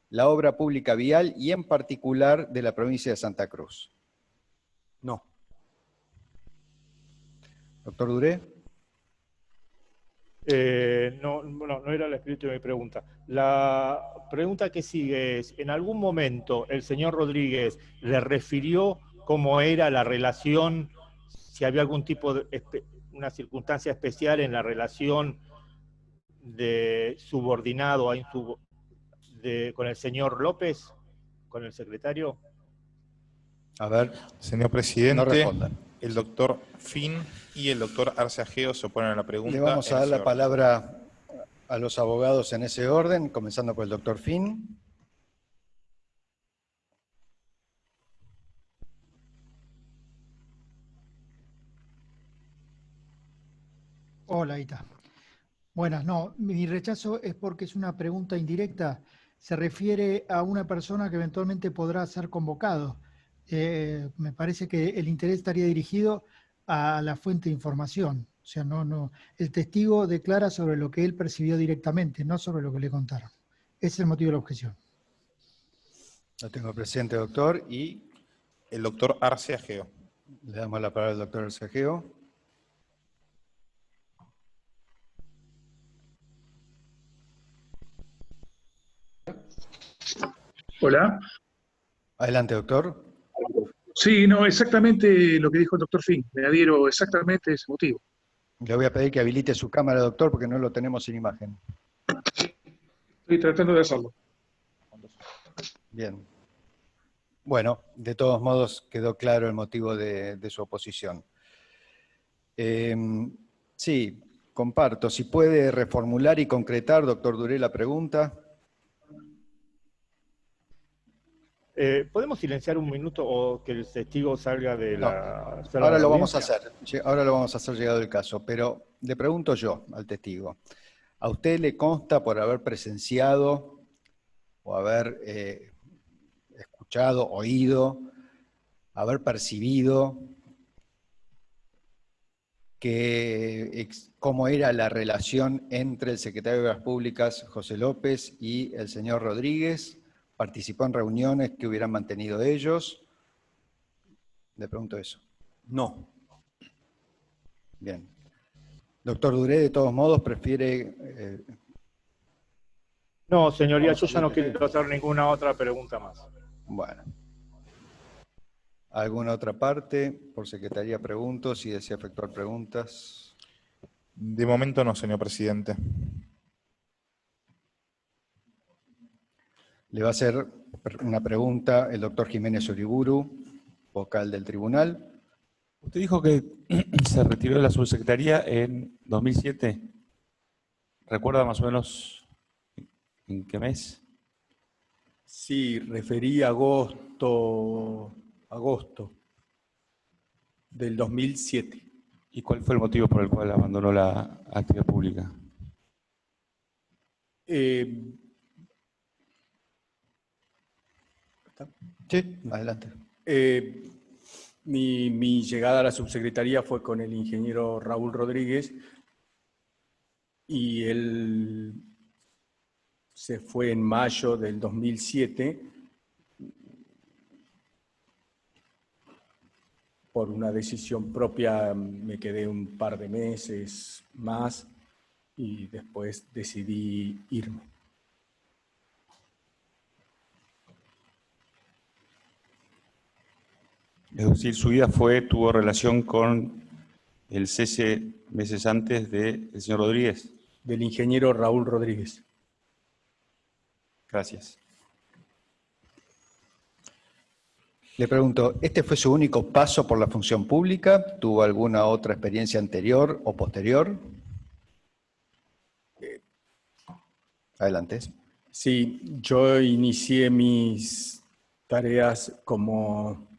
la obra pública vial y en particular de la provincia de Santa Cruz. No. Doctor Duré. No era el espíritu de mi pregunta. La pregunta que sigue es, ¿en algún momento el señor Rodríguez le refirió cómo era la relación, si había algún tipo de una circunstancia especial en la relación de subordinado con el señor López, con el secretario? A ver. Señor presidente, no responda. El doctor Fin y el doctor Arce Ageo se oponen a la pregunta. Le vamos a dar la palabra a los abogados en ese orden, comenzando por el doctor Fin. Hola, Ita. Buenas, no, mi rechazo es porque es una pregunta indirecta. Se refiere a una persona que eventualmente podrá ser convocado. Me parece que el interés estaría dirigido a la fuente de información. O sea, el testigo declara sobre lo que él percibió directamente, no sobre lo que le contaron. Ese es el motivo de la objeción. Lo tengo presente, doctor, y el doctor Arce Ageo. Le damos la palabra al doctor Arce Ageo. Hola. Adelante, doctor. Sí, no, exactamente lo que dijo el doctor Fin. Me adhiero exactamente a ese motivo. Le voy a pedir que habilite su cámara, doctor, porque no lo tenemos sin imagen. Estoy tratando de hacerlo. Bien. Bueno, de todos modos quedó claro el motivo de su oposición. Sí, comparto. Si puede reformular y concretar, doctor Duré, la pregunta. ¿Podemos silenciar un minuto o que el testigo salga de la sala? Ahora de lo vamos a audiencia? hacer. Ahora lo vamos a hacer llegado el caso. Pero le pregunto yo al testigo. ¿A usted le consta por haber presenciado o haber escuchado, oído, haber percibido cómo era la relación entre el secretario de Obras Públicas, José López, y el señor Rodríguez? ¿Participó en reuniones que hubieran mantenido ellos? Le pregunto eso. No. Bien. Doctor Duré, de todos modos, prefiere... No, señoría, yo ya no quiero hacer ninguna otra pregunta más. Bueno. ¿Alguna otra parte? Por secretaría pregunto si desea efectuar preguntas. De momento no, señor presidente. Le va a hacer una pregunta el doctor Jiménez Uriburu, vocal del tribunal. Usted dijo que se retiró de la subsecretaría en 2007. ¿Recuerda más o menos en qué mes? Sí, referí a agosto del 2007. ¿Y cuál fue el motivo por el cual abandonó la actividad pública? Sí, adelante. Mi llegada a la subsecretaría fue con el ingeniero Raúl Rodríguez y él se fue en mayo del 2007 por una decisión propia. Me quedé un par de meses más y después decidí irme. Es decir, su vida tuvo relación con el cese meses antes del señor Rodríguez. Del ingeniero Raúl Rodríguez. Gracias. Le pregunto, ¿este fue su único paso por la función pública? ¿Tuvo alguna otra experiencia anterior o posterior? Adelante. Sí, yo inicié mis tareas como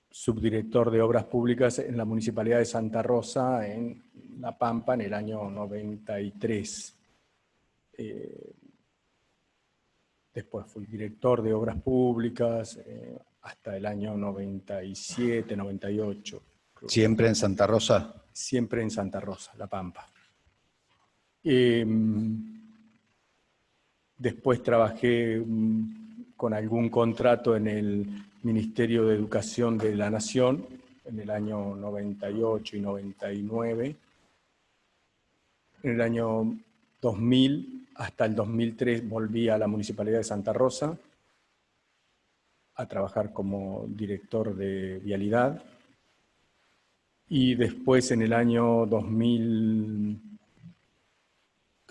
subdirector de Obras Públicas en la Municipalidad de Santa Rosa, en La Pampa, en el año 93. Después fui director de Obras Públicas hasta el año 97, 98. ¿Siempre en Santa Rosa? Siempre en Santa Rosa, La Pampa. Después trabajé con algún contrato en el Ministerio de Educación de la Nación en el año 98 y 99. En el año 2000 hasta el 2003 volví a la Municipalidad de Santa Rosa a trabajar como director de vialidad. Y después en el año 2000,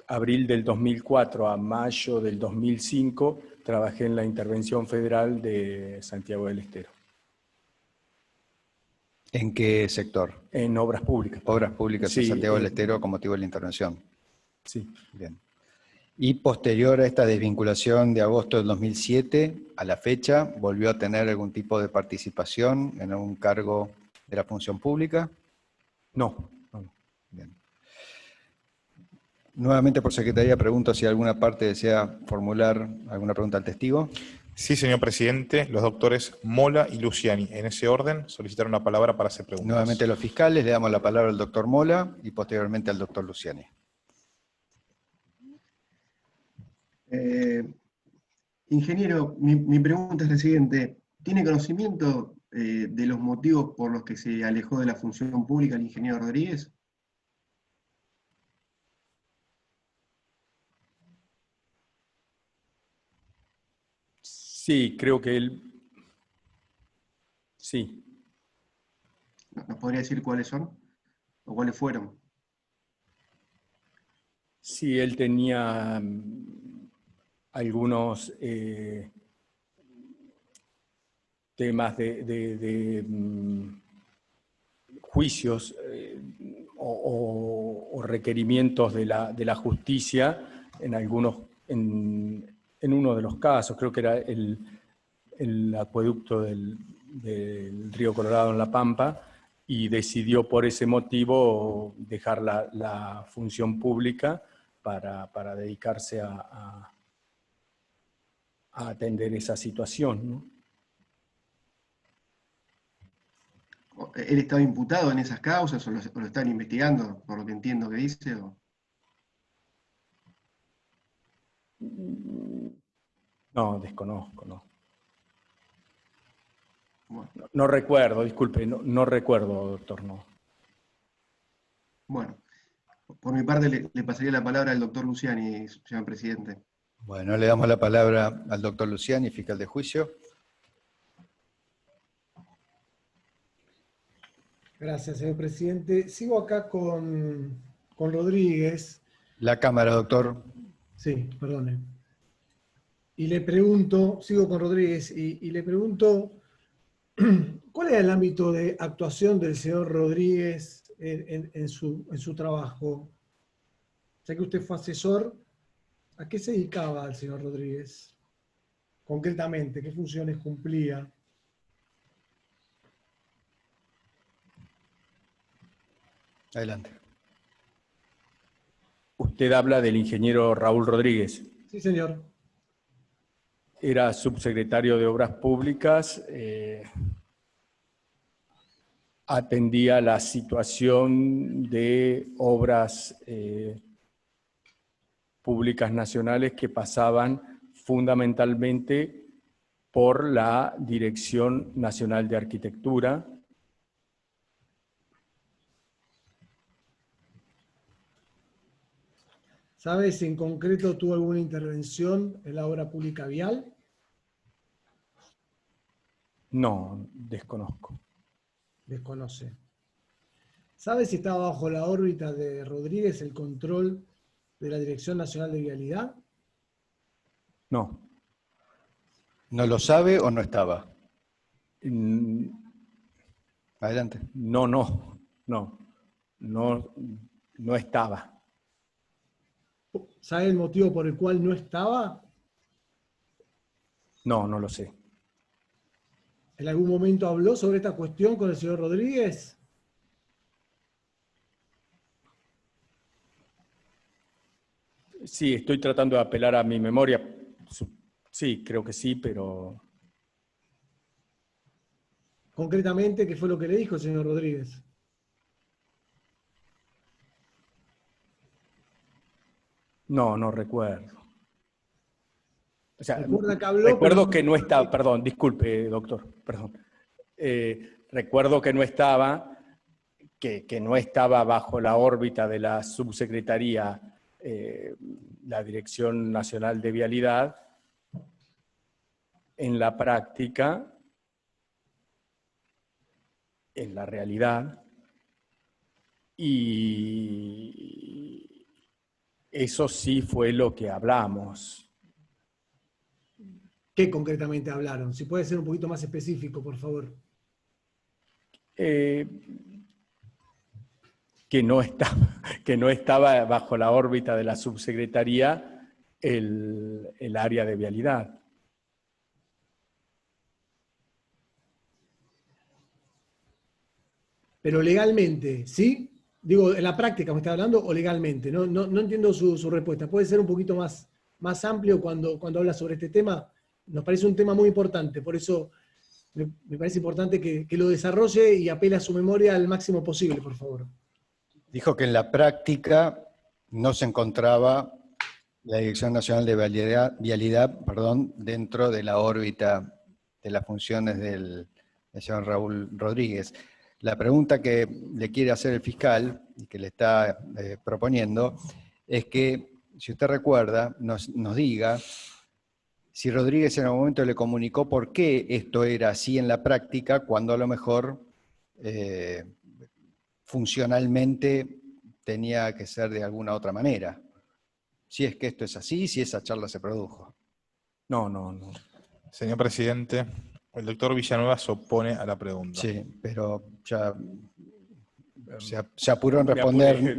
abril del 2004 a mayo del 2005, trabajé en la Intervención Federal de Santiago del Estero. ¿En qué sector? En obras públicas. Obras públicas Sí, en Santiago del Estero con motivo de la intervención. Sí. Bien. Y posterior a esta desvinculación de agosto del 2007 a la fecha, ¿volvió a tener algún tipo de participación en algún cargo de la función pública? No. Bien. Nuevamente por secretaría pregunto si alguna parte desea formular alguna pregunta al testigo. Sí, señor presidente. Los doctores Mola y Luciani, en ese orden, solicitaron la palabra para hacer preguntas. Nuevamente los fiscales, le damos la palabra al doctor Mola y posteriormente al doctor Luciani. Ingeniero, mi pregunta es la siguiente. ¿Tiene conocimiento de los motivos por los que se alejó de la función pública el ingeniero Rodríguez? Sí, creo que él... Sí. ¿Nos podría decir cuáles son? ¿O cuáles fueron? Sí, él tenía algunos temas de juicios o requerimientos de la justicia en algunos, en uno de los casos, creo que era el acueducto del río Colorado en La Pampa, y decidió por ese motivo dejar la función pública para dedicarse a atender esa situación, ¿no? ¿Él estaba imputado en esas causas o lo están investigando, por lo que entiendo que dice? No, desconozco, no. Bueno. No recuerdo, disculpe, no recuerdo, doctor, no. Bueno, por mi parte le pasaría la palabra al doctor Luciani, señor presidente. Bueno, le damos la palabra al doctor Luciani, fiscal de juicio. Gracias, señor presidente. Sigo acá con Rodríguez. La cámara, doctor. Sí, perdone. Y le pregunto, sigo con Rodríguez, y le pregunto, ¿cuál es el ámbito de actuación del señor Rodríguez en su trabajo? Ya que usted fue asesor, ¿a qué se dedicaba el señor Rodríguez? Concretamente, ¿qué funciones cumplía? Adelante. Usted habla del ingeniero Raúl Rodríguez. Sí, señor. Era subsecretario de Obras Públicas, atendía la situación de obras públicas nacionales que pasaban fundamentalmente por la Dirección Nacional de Arquitectura. ¿Sabes si en concreto tuvo alguna intervención en la obra pública vial? No, desconozco. Desconoce. ¿Sabes si estaba bajo la órbita de Rodríguez el control de la Dirección Nacional de Vialidad? No. ¿No lo sabe o no estaba? Adelante. No estaba. ¿Sabe el motivo por el cual no estaba? No lo sé. ¿En algún momento habló sobre esta cuestión con el señor Rodríguez? Sí, estoy tratando de apelar a mi memoria. Sí, creo que sí, pero... Concretamente, ¿qué fue lo que le dijo el señor Rodríguez? No, no recuerdo. O sea, ¿Recuerda que habló? recuerdo que no estaba, perdón, disculpe, doctor, perdón. Recuerdo que no estaba, que no estaba bajo la órbita de la subsecretaría, la Dirección Nacional de Vialidad. En la práctica, en la realidad, y eso sí fue lo que hablamos. ¿Qué concretamente hablaron? Si puede ser un poquito más específico, por favor. Que no estaba bajo la órbita de la subsecretaría el área de vialidad. Pero legalmente, ¿sí? Digo, ¿en la práctica me está hablando o legalmente? No entiendo su respuesta. ¿Puede ser un poquito más amplio cuando habla sobre este tema? Nos parece un tema muy importante, por eso me parece importante que lo desarrolle y apele a su memoria al máximo posible, por favor. Dijo que en la práctica no se encontraba la Dirección Nacional de Vialidad, dentro de la órbita de las funciones del señor Raúl Rodríguez. La pregunta que le quiere hacer el fiscal, y que le está proponiendo, es que, si usted recuerda, nos diga si Rodríguez en algún momento le comunicó por qué esto era así en la práctica, cuando a lo mejor funcionalmente tenía que ser de alguna otra manera. Si es que esto es así, si esa charla se produjo. No. Señor presidente, el doctor Villanueva se opone a la pregunta. Sí, pero ya se apuró en responder,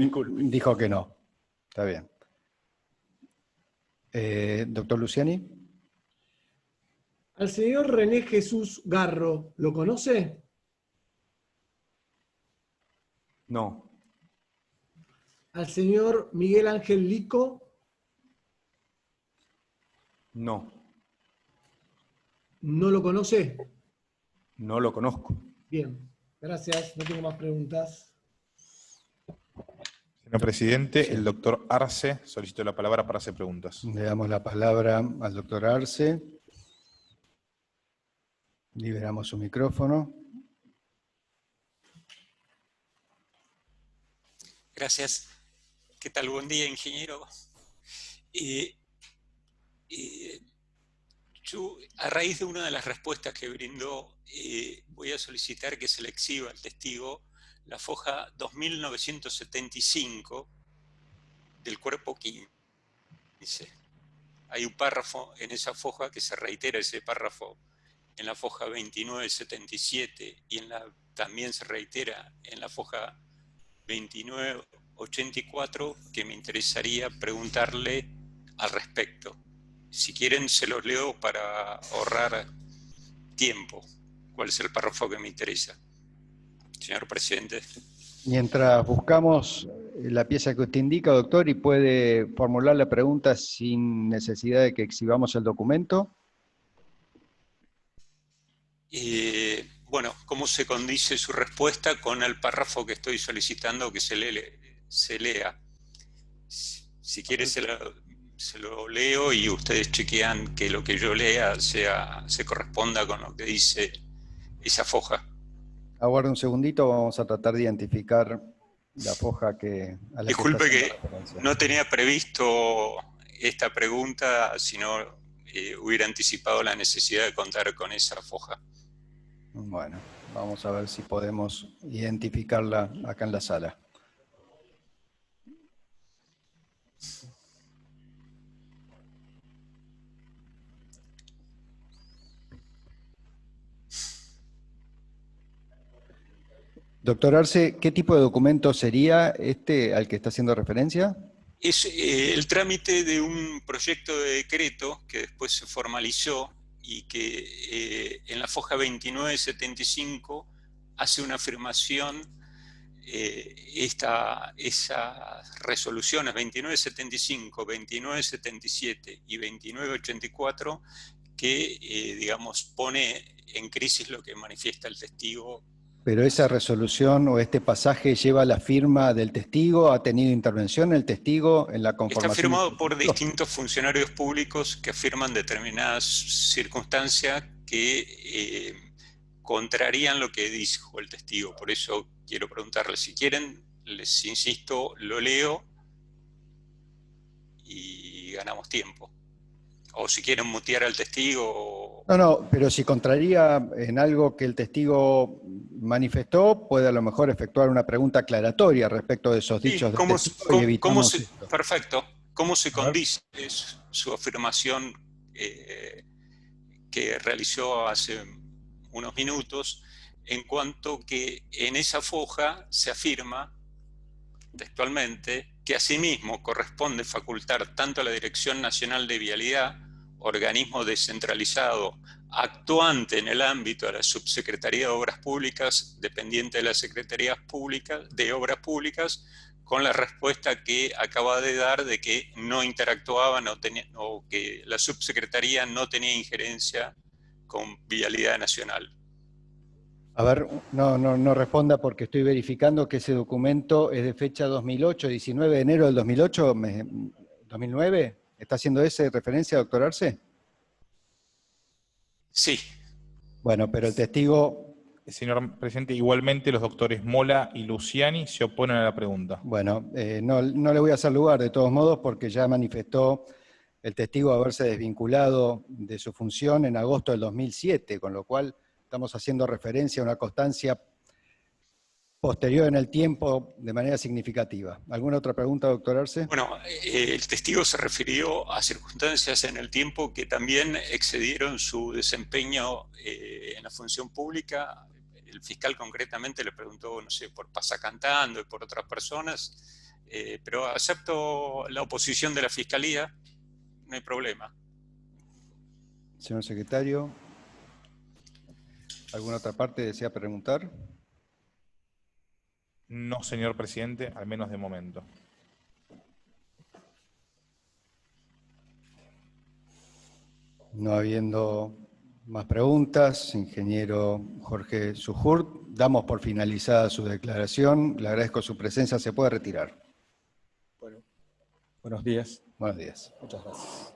dijo que no. Está bien. Doctor Luciani. Al señor René Jesús Garro, ¿lo conoce? No. Al señor Miguel Ángel Lico. No. ¿No lo conoce? No lo conozco. Bien, gracias. No tengo más preguntas. Señor presidente, el doctor Arce solicitó la palabra para hacer preguntas. Le damos la palabra al doctor Arce. Liberamos su micrófono. Gracias. ¿Qué tal? Buen día, ingeniero. Yo, a raíz de una de las respuestas que brindó, voy a solicitar que se le exhiba al testigo la foja 2975 del cuerpo 15. Hay un párrafo en esa foja que se reitera ese párrafo en la foja 2977 y también se reitera en la foja 2984, que me interesaría preguntarle al respecto. Si quieren, se los leo para ahorrar tiempo. ¿Cuál es el párrafo que me interesa? Señor presidente. Mientras buscamos la pieza que usted indica, doctor, y puede formular la pregunta sin necesidad de que exhibamos el documento. Bueno, ¿cómo se condice su respuesta con el párrafo que estoy solicitando que se lea? Si quiere se lo leo y ustedes chequean que lo que yo lea se corresponda con lo que dice esa foja. Aguarde un segundito, vamos a tratar de identificar la foja a la que Disculpe está que haciendo referencia. no tenía previsto esta pregunta, sino hubiera anticipado la necesidad de contar con esa foja. Bueno, vamos a ver si podemos identificarla acá en la sala. Doctor Arce, ¿qué tipo de documento sería este al que está haciendo referencia? Es el trámite de un proyecto de decreto que después se formalizó y que en la foja 2975 hace una afirmación, esas resoluciones 2975, 2977 y 2984, que, digamos, pone en crisis lo que manifiesta el testigo. Pero esa resolución o este pasaje lleva la firma del testigo, ¿ha tenido intervención el testigo en la conformación? Está firmado por distintos funcionarios públicos que afirman determinadas circunstancias que contrarían lo que dijo el testigo. Por eso quiero preguntarle, si quieren, les insisto, lo leo y ganamos tiempo. O si quieren mutear al testigo. No, pero si contraría en algo que el testigo manifestó, puede a lo mejor efectuar una pregunta aclaratoria respecto de esos dichos del testigo y evitamos esto. Perfecto. ¿Cómo se condice su afirmación que realizó hace unos minutos, en cuanto que en esa foja se afirma textualmente que asimismo corresponde facultar tanto a la Dirección Nacional de Vialidad, organismo descentralizado actuante en el ámbito de la Subsecretaría de Obras Públicas, dependiente de la Secretaría de Obras Públicas, con la respuesta que acaba de dar de que no interactuaban o que la Subsecretaría no tenía injerencia con Vialidad Nacional. A ver, no responda porque estoy verificando que ese documento es de fecha 2008, 19 de enero del 2008, 2009. ¿Está haciendo esa referencia, doctor Arce? Sí. Bueno, pero el testigo... Señor presidente, igualmente los doctores Mola y Luciani se oponen a la pregunta. Bueno, no le voy a hacer lugar de todos modos porque ya manifestó el testigo haberse desvinculado de su función en agosto del 2007, con lo cual estamos haciendo referencia a una constancia posterior en el tiempo de manera significativa. ¿Alguna otra pregunta, doctor Arce? Bueno, el testigo se refirió a circunstancias en el tiempo que también excedieron su desempeño en la función pública. El fiscal concretamente le preguntó, no sé, por Pasacantando y por otras personas, pero acepto la oposición de la Fiscalía, no hay problema. Señor secretario, ¿alguna otra parte desea preguntar? No, señor presidente, al menos de momento. No habiendo más preguntas, ingeniero Jorge Sujurt, damos por finalizada su declaración. Le agradezco su presencia. ¿Se puede retirar? Bueno, buenos días. Buenos días. Muchas gracias.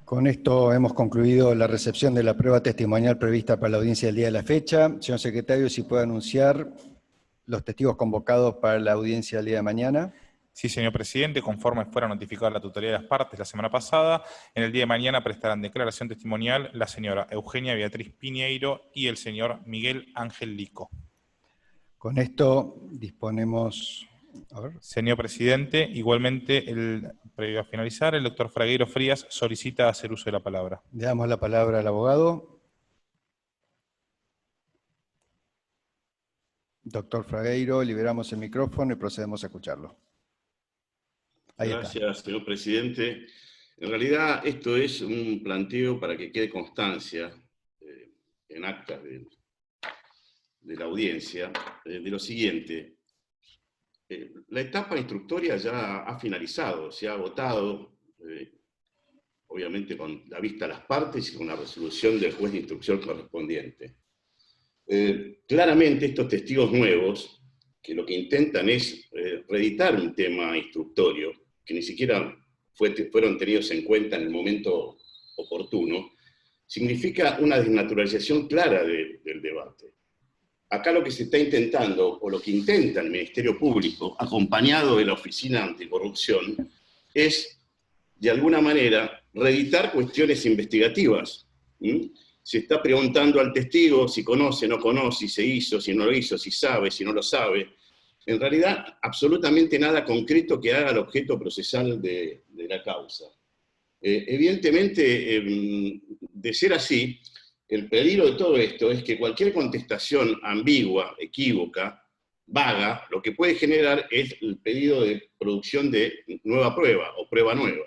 Con esto hemos concluido la recepción de la prueba testimonial prevista para la audiencia del día de la fecha. Señor secretario, si puede anunciar los testigos convocados para la audiencia del día de mañana. Sí, señor presidente, conforme fuera notificada la totalidad de las partes la semana pasada, en el día de mañana prestarán declaración testimonial la señora Eugenia Beatriz Piñeiro y el señor Miguel Ángel Lico. Con esto disponemos... A ver. Señor presidente, igualmente, previo a finalizar, el doctor Fragueiro Frías solicita hacer uso de la palabra. Le damos la palabra al abogado. Doctor Fragueiro, liberamos el micrófono y procedemos a escucharlo. Gracias, señor presidente. En realidad, esto es un planteo para que quede constancia en actas de la audiencia de lo siguiente. La etapa instructoria ya ha finalizado, se ha votado, obviamente con la vista a las partes y con la resolución del juez de instrucción correspondiente. Claramente estos testigos nuevos, que lo que intentan es reeditar un tema instructorio, que ni siquiera fueron tenidos en cuenta en el momento oportuno, significa una desnaturalización clara del debate. Acá lo que se está intentando, o lo que intenta el Ministerio Público, acompañado de la Oficina Anticorrupción, es, de alguna manera, reeditar cuestiones investigativas. Se está preguntando al testigo si conoce, no conoce, si se hizo, si no lo hizo, si sabe, si no lo sabe. En realidad, absolutamente nada concreto que haga el objeto procesal de la causa. Evidentemente, de ser así, el peligro de todo esto es que cualquier contestación ambigua, equívoca, vaga, lo que puede generar es el pedido de producción de nueva prueba o prueba nueva.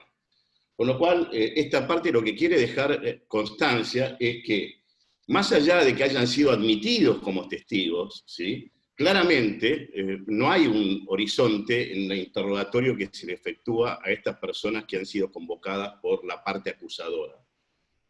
Con lo cual, esta parte lo que quiere dejar constancia es que, más allá de que hayan sido admitidos como testigos, ¿sí?, claramente no hay un horizonte en el interrogatorio que se le efectúa a estas personas que han sido convocadas por la parte acusadora.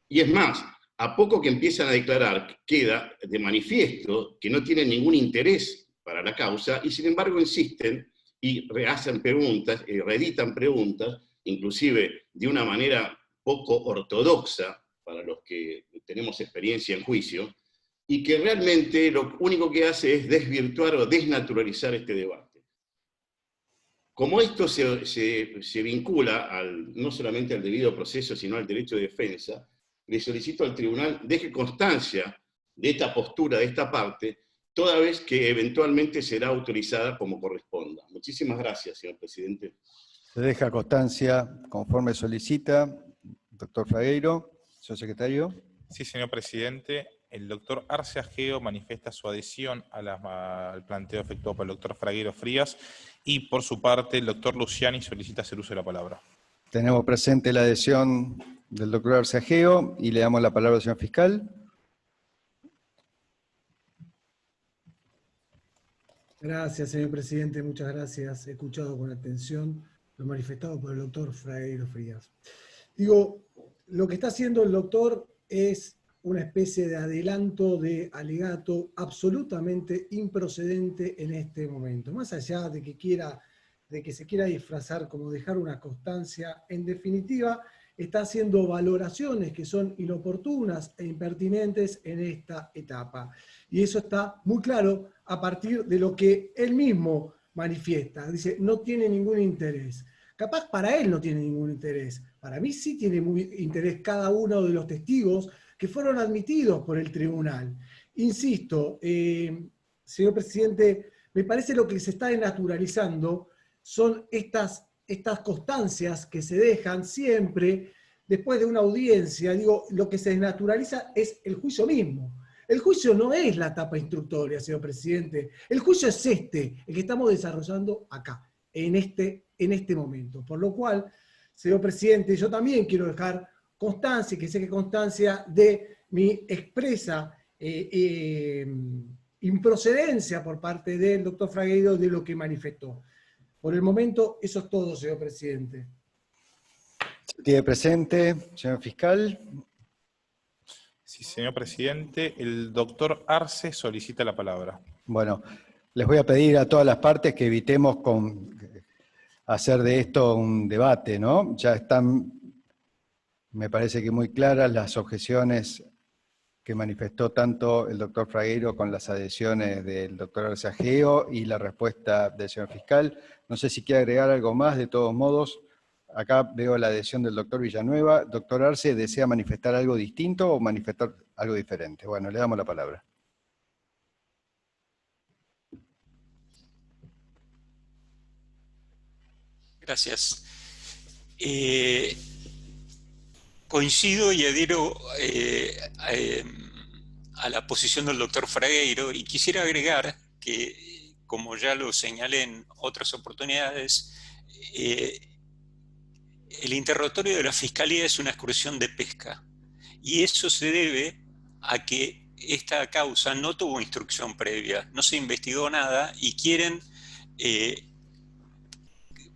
Y es más, a poco que empiezan a declarar, queda de manifiesto que no tienen ningún interés para la causa, y sin embargo insisten y rehacen preguntas, y reeditan preguntas, inclusive de una manera poco ortodoxa para los que tenemos experiencia en juicio, y que realmente lo único que hace es desvirtuar o desnaturalizar este debate. Como esto se vincula no solamente al debido proceso, sino al derecho de defensa, le solicito al tribunal deje constancia de esta postura, de esta parte, toda vez que eventualmente será autorizada como corresponda. Muchísimas gracias, señor presidente. Se deja constancia conforme solicita. Doctor Fragueiro, señor secretario. Sí, señor presidente. El doctor Arce Ageo manifiesta su adhesión al planteo efectuado por el doctor Fragueiro Frías y, por su parte, el doctor Luciani solicita hacer uso de la palabra. Tenemos presente la adhesión del doctor Arce Ageo y le damos la palabra al señor fiscal. Gracias, señor presidente, muchas gracias. He escuchado con atención lo manifestado por el doctor Fragueiro Frías. Digo, lo que está haciendo el doctor es una especie de adelanto de alegato absolutamente improcedente en este momento. Más allá de que se quiera disfrazar como dejar una constancia, en definitiva está haciendo valoraciones que son inoportunas e impertinentes en esta etapa. Y eso está muy claro a partir de lo que él mismo manifiesta. Dice, no tiene ningún interés. Capaz para él no tiene ningún interés. Para mí sí tiene interés cada uno de los testigos que fueron admitidos por el tribunal. Insisto, señor presidente, me parece lo que se está desnaturalizando son estas constancias que se dejan siempre después de una audiencia. Digo, lo que se desnaturaliza es el juicio mismo. El juicio no es la etapa instructoria, señor presidente. El juicio es el que estamos desarrollando acá, en este momento. Por lo cual, señor presidente, yo también quiero dejar constancia, que sé que constancia de mi expresa improcedencia por parte del doctor Fragueiro de lo que manifestó. Por el momento, eso es todo, señor presidente. Tiene presente, señor fiscal. Sí, señor presidente. El doctor Arce solicita la palabra. Bueno, les voy a pedir a todas las partes que evitemos hacer de esto un debate, ¿no? Ya están, me parece que muy claras las objeciones que manifestó tanto el doctor Fragueiro con las adhesiones del doctor Arce Ageo y la respuesta del señor fiscal. No sé si quiere agregar algo más, de todos modos, acá veo la adhesión del doctor Villanueva. Doctor Arce, ¿desea manifestar algo distinto o manifestar algo diferente? Bueno, le damos la palabra. Gracias. Coincido y adhiero a la posición del doctor Fragueiro y quisiera agregar que, como ya lo señalé en otras oportunidades, el interrogatorio de la Fiscalía es una excursión de pesca y eso se debe a que esta causa no tuvo instrucción previa, no se investigó nada y quieren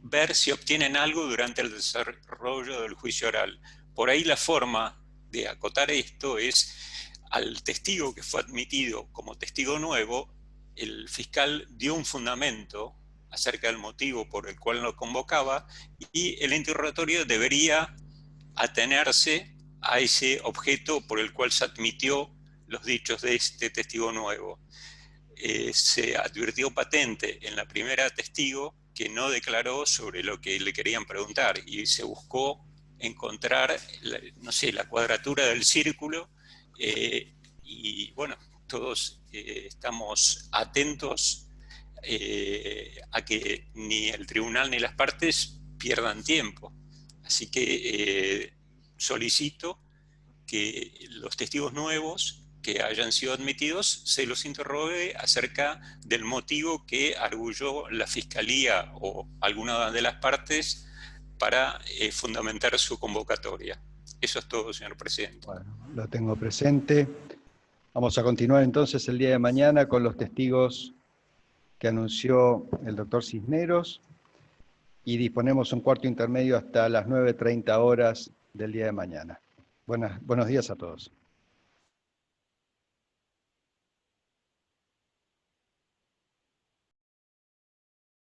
ver si obtienen algo durante el desarrollo del juicio oral. Por ahí la forma de acotar esto es al testigo que fue admitido como testigo nuevo, el fiscal dio un fundamento acerca del motivo por el cual lo convocaba y el interrogatorio debería atenerse a ese objeto por el cual se admitió los dichos de este testigo nuevo. Se advirtió patente en la primera testigo que no declaró sobre lo que le querían preguntar y se buscó encontrar, no sé, la cuadratura del círculo y bueno, todos estamos atentos a que ni el tribunal ni las partes pierdan tiempo. Así que solicito que los testigos nuevos que hayan sido admitidos se los interrogue acerca del motivo que arguyó la Fiscalía o alguna de las partes para fundamentar su convocatoria. Eso es todo, señor presidente. Bueno, lo tengo presente. Vamos a continuar entonces el día de mañana con los testigos que anunció el doctor Cisneros y disponemos un cuarto intermedio hasta las 9:30 horas del día de mañana. Buenos días a todos.